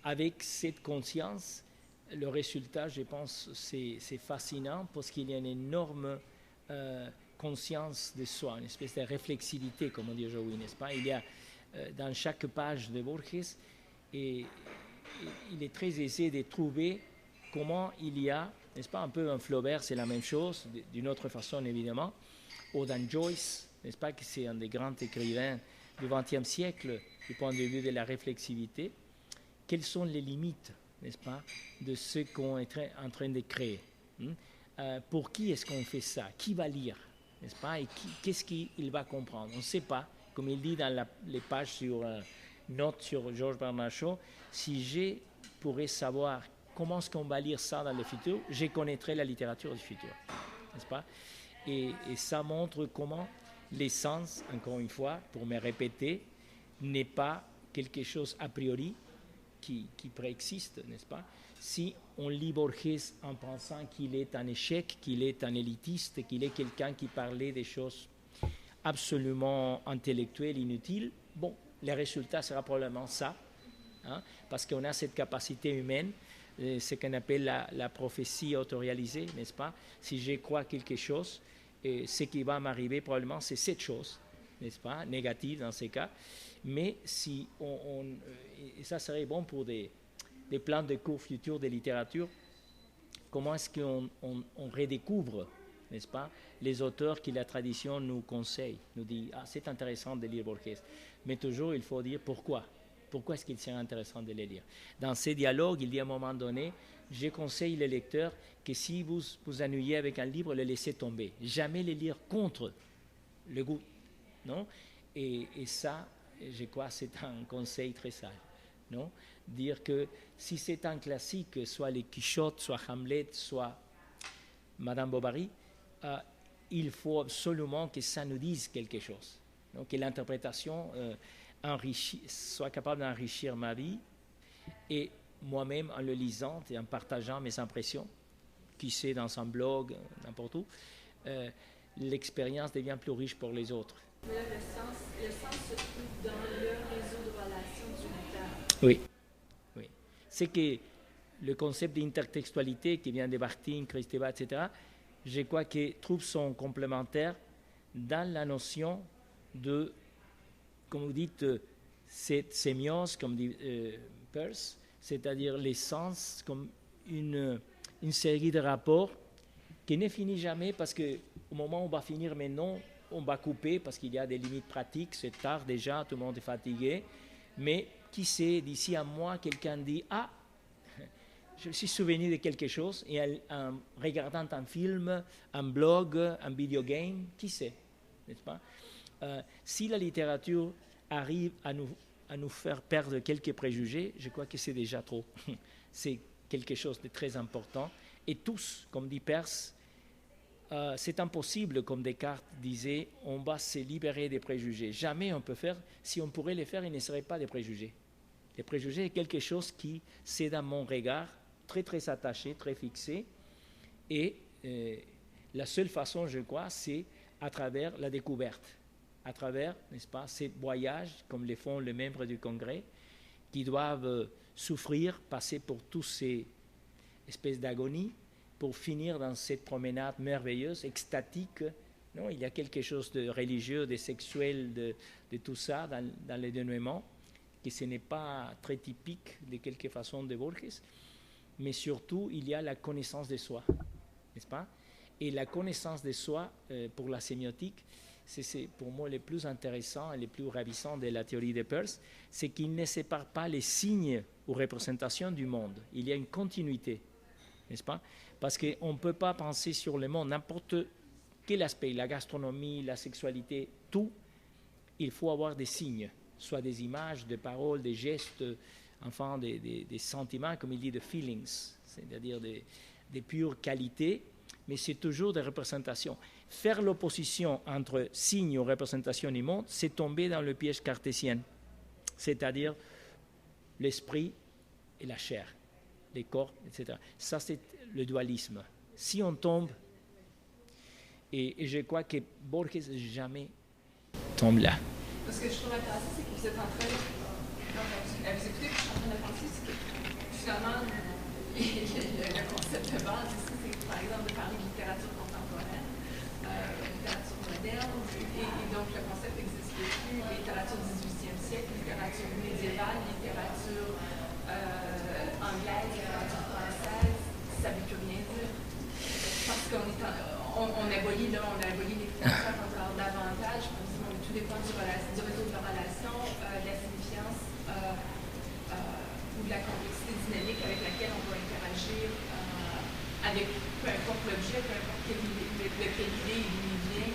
avec cette conscience, le résultat, je pense, c'est fascinant parce qu'il y a une énorme conscience de soi, une espèce de réflexivité, comme on dit aujourd'hui, n'est-ce pas? Il y a dans chaque page de Borges, et il est très aisé de trouver comment il y a, n'est-ce pas, un peu un Flaubert, c'est la même chose, d'une autre façon évidemment, ou dans Joyce, n'est-ce pas, que c'est un des grands écrivains du XXe siècle du point de vue de la réflexivité. Quelles sont les limites, n'est-ce pas, de ce qu'on est en train de créer? Pour qui est-ce qu'on fait ça? Qui va lire, n'est-ce pas? Et qu'est-ce qu'il va comprendre? On ne sait pas. Comme il dit dans les pages sur notes sur Georges Bernard Shaw, si je pourrais savoir comment est-ce qu'on va lire ça dans le futur, je connaîtrais la littérature du futur, n'est-ce pas? Et ça montre comment l'essence, encore une fois, pour me répéter, n'est pas quelque chose a priori qui préexiste, n'est-ce pas? Si on lit Borges en pensant qu'il est un échec, qu'il est un élitiste, qu'il est quelqu'un qui parlait des choses absolument intellectuelles, inutiles, bon, le résultat sera probablement ça, hein, parce qu'on a cette capacité humaine, ce qu'on appelle la prophétie autoréalisée, n'est-ce pas? Si je crois quelque chose, ce qui va m'arriver probablement, c'est cette chose, n'est-ce pas? Négative dans ces cas. Mais si et ça serait bon pour des plans de cours futurs de littérature, comment est-ce qu'on redécouvre, n'est-ce pas, les auteurs que la tradition nous conseille, nous dit, ah, c'est intéressant de lire Borges. Mais toujours, il faut dire pourquoi. Pourquoi est-ce qu'il serait intéressant de les lire? Dans ces dialogues, il dit à un moment donné, je conseille les lecteurs que si vous vous ennuyez avec un livre, le laissez tomber. Jamais le lire contre le goût, non? Et ça, je crois, c'est un conseil très sage, non? Dire que si c'est un classique, soit les Quichotte, soit Hamlet, soit Madame Bovary, il faut absolument que ça nous dise quelque chose, donc que l'interprétation soit capable d'enrichir ma vie, et moi-même en le lisant et en partageant mes impressions, qui sait, dans un blog, n'importe où, l'expérience devient plus riche pour les autres. Mais là, le sens se trouve dans le réseau de relations du lecteur. Oui. C'est que le concept d'intertextualité qui vient de Bakhtin, Kristeva, etc., je crois qu'il trouve son complémentaire dans la notion de, comme vous dites, cette sémiose, comme dit Peirce, c'est-à-dire l'essence comme une série de rapports qui ne finit jamais, parce qu'au moment où on va finir maintenant, on va couper parce qu'il y a des limites pratiques, c'est tard déjà, tout le monde est fatigué, mais qui sait, d'ici à moi, quelqu'un dit « Ah, je me suis souvenu de quelque chose » et en regardant un film, un blog, un videogame, qui sait, n'est-ce pas? Si la littérature arrive à nous faire perdre quelques préjugés, je crois que c'est déjà trop. C'est quelque chose de très important. Et tous, comme dit Peirce, c'est impossible, comme Descartes disait, on va se libérer des préjugés. Jamais on peut faire, si on pourrait les faire, il ne serait pas des préjugés. Les préjugés est quelque chose qui, c'est dans mon regard, très très attaché, très fixé, et la seule façon, je crois, c'est à travers la découverte, à travers, n'est-ce pas, ces voyages, comme les font les membres du Congrès, qui doivent souffrir, passer pour tous ces espèces d'agonies, pour finir dans cette promenade merveilleuse, extatique. Non, il y a quelque chose de religieux, de sexuel, de tout ça dans le dénouement, que ce n'est pas très typique de quelque façon de Borges, mais surtout, il y a la connaissance de soi, n'est-ce pas? Et la connaissance de soi, pour la sémiotique, c'est pour moi le plus intéressant et le plus ravissant de la théorie de Peirce, c'est qu'il ne sépare pas les signes ou représentations du monde. Il y a une continuité, n'est-ce pas? Parce qu'on ne peut pas penser sur le monde, n'importe quel aspect, la gastronomie, la sexualité, tout, il faut avoir des signes, soit des images, des paroles, des gestes, enfin des sentiments, comme il dit, de feelings, c'est-à-dire des pures qualités mais c'est toujours des représentations. Faire l'opposition entre signes ou représentations du monde, c'est tomber dans le piège cartésien, c'est-à-dire l'esprit et la chair, les corps, etc. Ça, c'est le dualisme. Si on tombe, et je crois que Borges jamais tombe là. Ce que je trouve intéressant, c'est que vous êtes en train de... À vous écouter, je suis en train de penser que finalement, le concept de base ici, c'est par exemple de parler de littérature contemporaine, littérature moderne, et donc le concept n'existe plus, littérature du 18e siècle, littérature médiévale, littérature anglaise, littérature française, ça ne veut plus rien dire. Parce qu'on abolit les littératures encore davantage, tout dépend du réseau de la relation, de la signifiance ou de la complexité dynamique avec laquelle on va interagir avec peu importe l'objet, peu importe lequel idée il vient.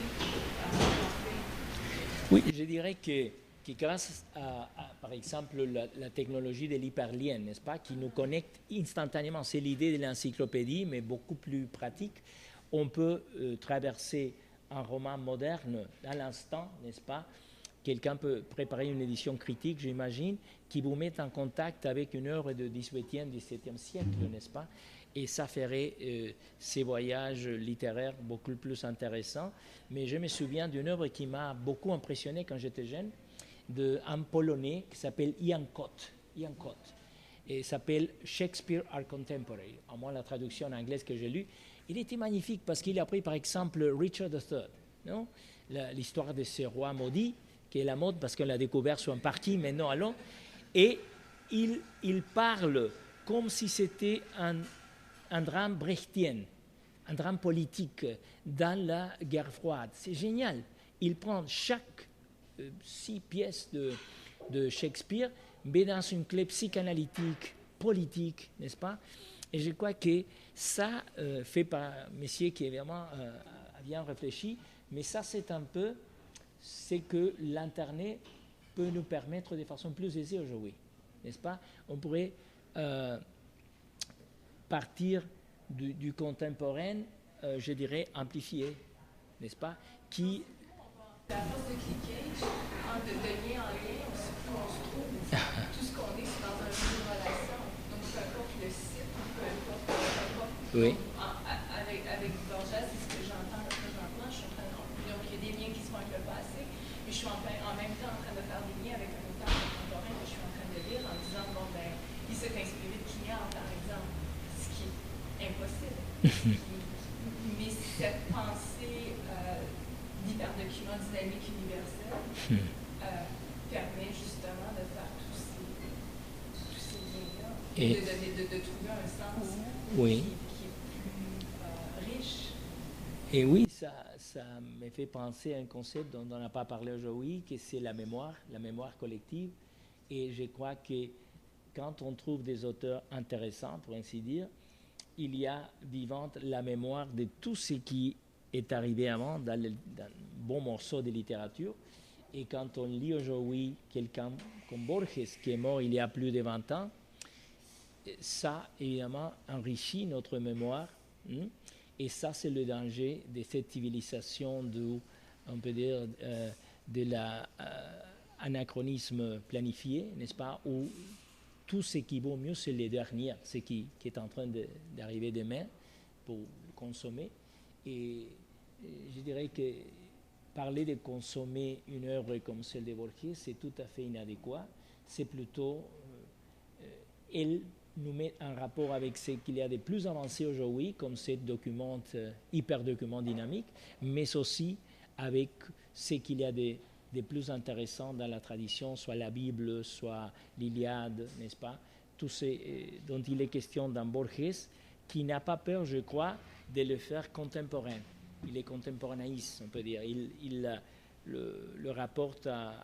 Oui, je dirais que grâce à, par exemple, la technologie de l'hyperlien, n'est-ce pas, qui nous connecte instantanément, c'est l'idée de l'encyclopédie, mais beaucoup plus pratique, on peut traverser un roman moderne à l'instant, n'est-ce pas? Quelqu'un peut préparer une édition critique, j'imagine, qui vous met en contact avec une œuvre du XVIIIe, XVIIe siècle, n'est-ce pas? Et ça ferait ces voyages littéraires beaucoup plus intéressants. Mais je me souviens d'une œuvre qui m'a beaucoup impressionné quand j'étais jeune, d'un Polonais qui s'appelle Jan Kot. Et s'appelle Shakespeare Our Contemporary, à moins la traduction en anglais que j'ai lue. Il était magnifique parce qu'il a pris par exemple Richard III, non? L'histoire de ce roi maudit, qui est la mode parce qu'on l'a découvert sur un parti, mais non, allons. Et il parle comme si c'était un drame brechtien, un drame politique dans la guerre froide. C'est génial. Il prend chaque 6 pièces de Shakespeare, mais dans une clé psychanalytique, politique, n'est-ce pas? Et je crois que ça, fait par monsieur qui évidemment a bien réfléchi, mais ça c'est un peu ce que l'Internet peut nous permettre de façon plus aisée aujourd'hui, n'est-ce pas? On pourrait partir du contemporain, je dirais, amplifié, n'est-ce pas? Qui... À force de cliquer, de lien en lien, on sait plus où on se trouve. Tout ce qu'on est, c'est dans un jeu de relation. Donc, peu importe le site, peu importe. Oui. Avec Borges, c'est ce que j'entends présentement. Donc, il y a des liens qui se font avec le passé, mais je suis en même temps en train de faire des liens avec un auteur contemporain que je suis en train de lire en disant, bon, ben, il s'est inspiré de Quignard, par exemple, ce qui est impossible. Mais cette pensée d'hyperdocument dynamique universel permet justement de faire tous ces liens-là et de trouver un sens oui. qui est plus riche. Et oui, ça me fait penser à un concept dont on n'a pas parlé aujourd'hui, que c'est la mémoire collective. Et je crois que quand on trouve des auteurs intéressants, pour ainsi dire, il y a vivante la mémoire de tout ce qui est arrivé avant dans bon morceau de littérature. Et quand on lit aujourd'hui quelqu'un comme Borges, qui est mort il y a plus de 20 ans, ça, évidemment, enrichit notre mémoire. Et ça, c'est le danger de cette civilisation on peut dire, de l'anachronisme planifié, n'est-ce pas, où tout ce qui vaut mieux, c'est les derniers, ce qui est en train d'arriver demain pour consommer. Et je dirais que parler de consommer une œuvre comme celle de Borges, c'est tout à fait inadéquat. C'est plutôt, elle nous met en rapport avec ce qu'il y a de plus avancé aujourd'hui, comme cette hyperdocument dynamique, mais aussi avec ce qu'il y a de plus intéressant dans la tradition, soit la Bible, soit l'Iliade, n'est-ce pas? Tout ce dont il est question dans Borges, qui n'a pas peur, je crois, de le faire contemporain. Il est contemporanéiste, on peut dire. Il le rapporte à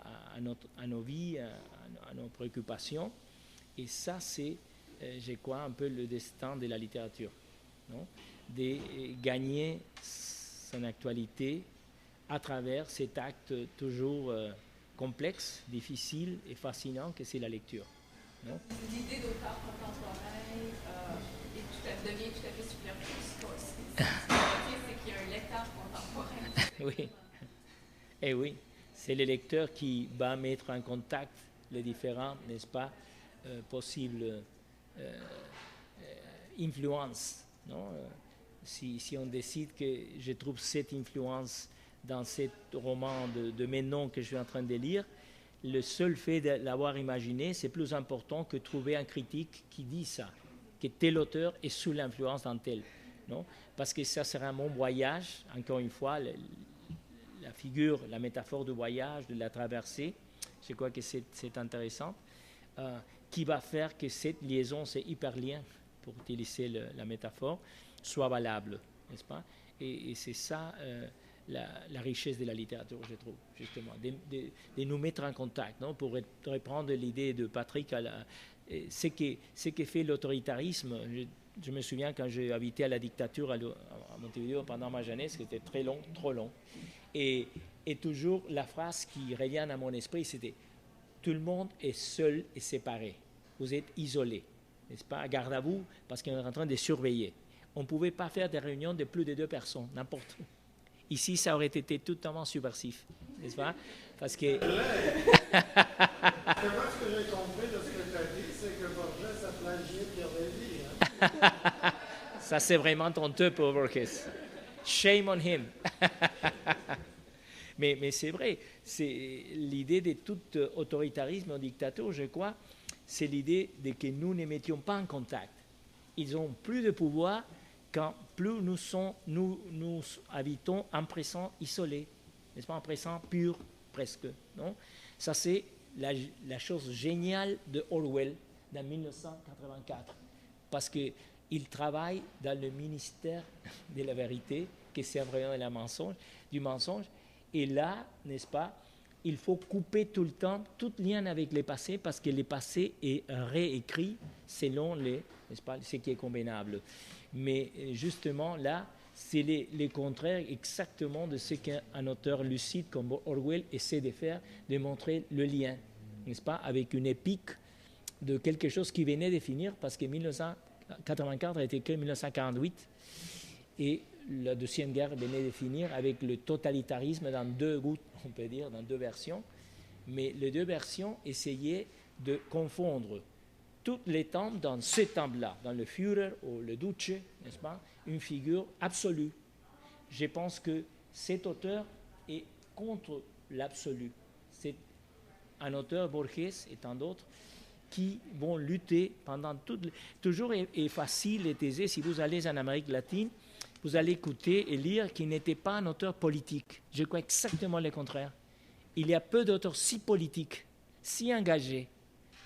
nos vies, à nos préoccupations. Et ça, c'est, je crois, un peu le destin de la littérature, non? De gagner son actualité à travers cet acte toujours complexe, difficile et fascinant que c'est la lecture. L'idée d'auteur contemporain devient tout à fait superflue. lecteur contemporain. Oui. Et oui, c'est le lecteur qui va mettre en contact les différents, n'est-ce pas, possibles influences. Non? Si on décide que je trouve cette influence dans ce roman de Menon que je suis en train de lire, le seul fait de l'avoir imaginé, c'est plus important que trouver un critique qui dit ça, que tel auteur est sous l'influence d'un tel. Non? Parce que ça sera mon voyage, encore une fois, la figure, la métaphore du voyage, de la traversée, je crois que c'est intéressant, qui va faire que cette liaison, ce hyperlien, pour utiliser la métaphore, soit valable, n'est-ce pas? Et c'est ça la richesse de la littérature, je trouve, justement, de nous mettre en contact, non? Pour reprendre l'idée de Patrick, ce que fait l'autoritarisme. Je me souviens quand j'ai habité à la dictature à Montevideo pendant ma jeunesse, c'était très long, trop long. Et toujours la phrase qui revient à mon esprit, c'était « Tout le monde est seul et séparé. Vous êtes isolés, n'est-ce pas? Garde à vous, parce qu'on est en train de surveiller. » On ne pouvait pas faire des réunions de plus de 2 personnes, n'importe où. Ici, ça aurait été totalement subversif, n'est-ce pas? Parce que... Moi, ce que j'ai compris de ce que tu as dit, c'est que Borges a plagié Pierre Lévy. Ça, c'est vraiment honteux pour Borges. Shame on him. mais c'est vrai, c'est l'idée de tout autoritarisme ou dictature, je crois, c'est l'idée de que nous ne mettions pas en contact. Ils ont plus de pouvoir quand plus nous habitons en présent isolé, n'est-ce pas, en présent pur, presque. Non? Ça, c'est la chose géniale de Orwell dans 1984, parce qu'il travaille dans le ministère de la vérité, qui c'est vraiment du mensonge, et là, n'est-ce pas, il faut couper tout le temps tout lien avec le passé, parce que le passé est réécrit selon n'est-ce pas, ce qui est convenable. Mais justement, là, c'est le contraire exactement de ce qu'un auteur lucide comme Orwell essaie de faire, de montrer le lien, n'est-ce pas, avec une épique de quelque chose qui venait de finir, parce que 1984 a été créé en 1948, et la Deuxième Guerre venait de finir avec le totalitarisme dans 2 gouttes, on peut dire, dans 2 versions. Mais les 2 versions essayaient de confondre toutes les temps dans ce temps-là, dans le Führer ou le Duce, n'est-ce pas, une figure absolue. Je pense que cet auteur est contre l'absolu. C'est un auteur, Borges et tant d'autres, qui vont lutter pendant toujours est facile et aisé, si vous allez en Amérique latine, vous allez écouter et lire qu'il n'était pas un auteur politique. Je crois exactement le contraire. Il y a peu d'auteurs si politiques, si engagés.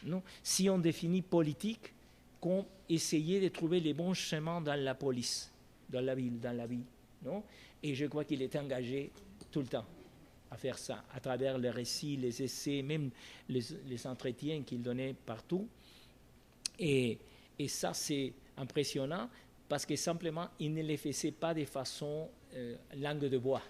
Non? Si on définit politique comme essayer de trouver les bons chemins dans la police, dans la vie. Non? Et je crois qu'il est engagé tout le temps à faire ça, à travers les récits, les essais, même les entretiens qu'il donnait partout. Et ça, c'est impressionnant, parce que simplement, il ne les faisait pas de façon langue de bois,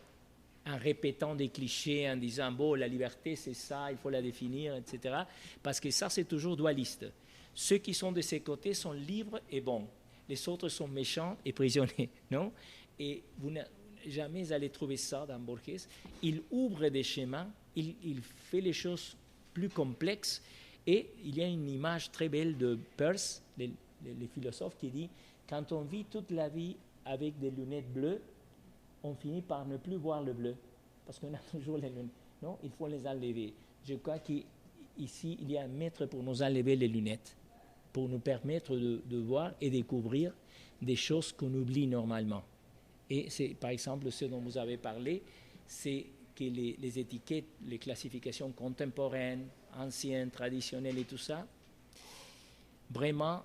en répétant des clichés, en disant, bon, la liberté, c'est ça, il faut la définir, etc. Parce que ça, c'est toujours dualiste. Ceux qui sont de ces côtés sont libres et bons. Les autres sont méchants et prisonniers, non? Et vous n'allez jamais allez trouver ça dans Borges. Il ouvre des chemins, il fait les choses plus complexes, et il y a une image très belle de Peirce, le philosophe, qui dit, quand on vit toute la vie avec des lunettes bleues, on finit par ne plus voir le bleu, parce qu'on a toujours les lunettes. Non, il faut les enlever. Je crois qu'ici, il y a un maître pour nous enlever les lunettes, pour nous permettre de voir et découvrir des choses qu'on oublie normalement. Et c'est, par exemple, ce dont vous avez parlé, c'est que les étiquettes, les classifications contemporaines, anciennes, traditionnelles et tout ça, vraiment...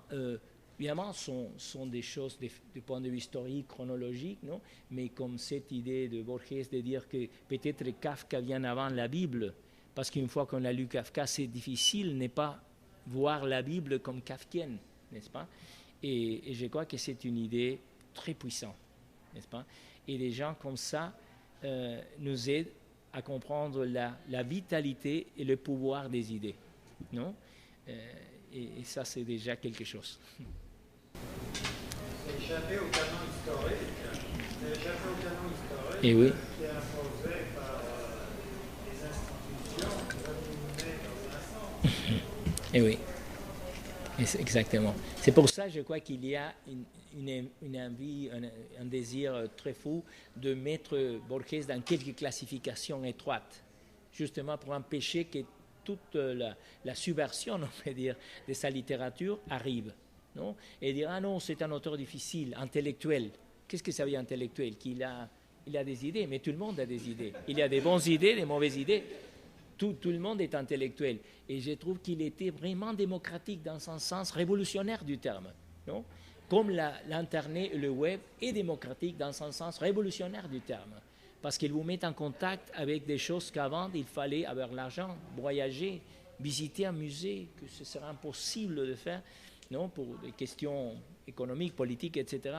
évidemment, sont des choses du point de vue historique, chronologique, non? Mais comme cette idée de Borges de dire que peut-être Kafka vient avant la Bible, parce qu'une fois qu'on a lu Kafka, c'est difficile de ne pas voir la Bible comme kafkienne, n'est-ce pas? Et je crois que c'est une idée très puissante, n'est-ce pas? Et des gens comme ça nous aident à comprendre la vitalité et le pouvoir des idées, non? Et ça, c'est déjà quelque chose. Échapper au canon historique. L'échappée au canon historique Et oui. qui est imposé par les institutions dominées dans un sens. Et oui. Exactement. C'est pour ça, je crois qu'il y a une envie, un désir très fou de mettre Borges dans quelques classifications étroites, justement pour empêcher que toute la subversion, on peut dire, de sa littérature arrive. Non? Et dire, ah non, c'est un auteur difficile, intellectuel. Qu'est-ce que ça veut dire intellectuel? Il a des idées, mais tout le monde a des idées. Il y a des bonnes idées, des mauvaises idées. Tout le monde est intellectuel. Et je trouve qu'il était vraiment démocratique dans son sens révolutionnaire du terme. Non? Comme l'Internet et le web est démocratique dans son sens révolutionnaire du terme. Parce qu'il vous met en contact avec des choses qu'avant, il fallait avoir l'argent, voyager, visiter un musée, que ce serait impossible de faire, non? Pour des questions économiques, politiques, etc.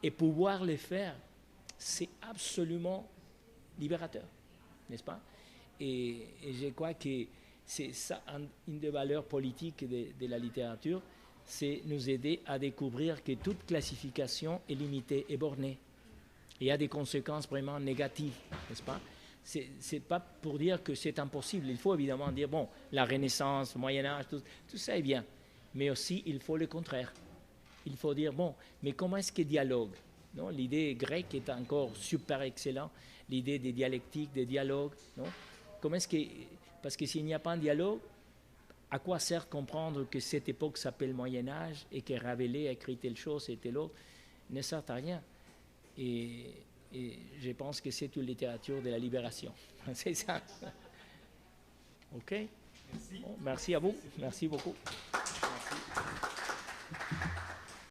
Et pouvoir le faire, c'est absolument libérateur, n'est-ce pas? Et je crois que c'est ça, une des valeurs politiques de la littérature, c'est nous aider à découvrir que toute classification est limitée et bornée. Et il y a des conséquences vraiment négatives, n'est-ce pas? C'est pas pour dire que c'est impossible. Il faut évidemment dire, bon, la Renaissance, le Moyen-Âge, tout ça est bien. Mais aussi, il faut le contraire. Il faut dire, bon, mais comment est-ce qu'il dialogue? Non? L'idée grecque est encore super excellente. L'idée des dialectiques, des dialogues, non? Comment est-ce que, parce que s'il n'y a pas un dialogue, à quoi sert comprendre que cette époque s'appelle Moyen-Âge et que Rabelais a écrit telle chose et telle autre? Ne sert à rien. Et je pense que c'est une littérature de la libération. C'est ça. OK? Merci. Bon, merci à vous. Merci beaucoup.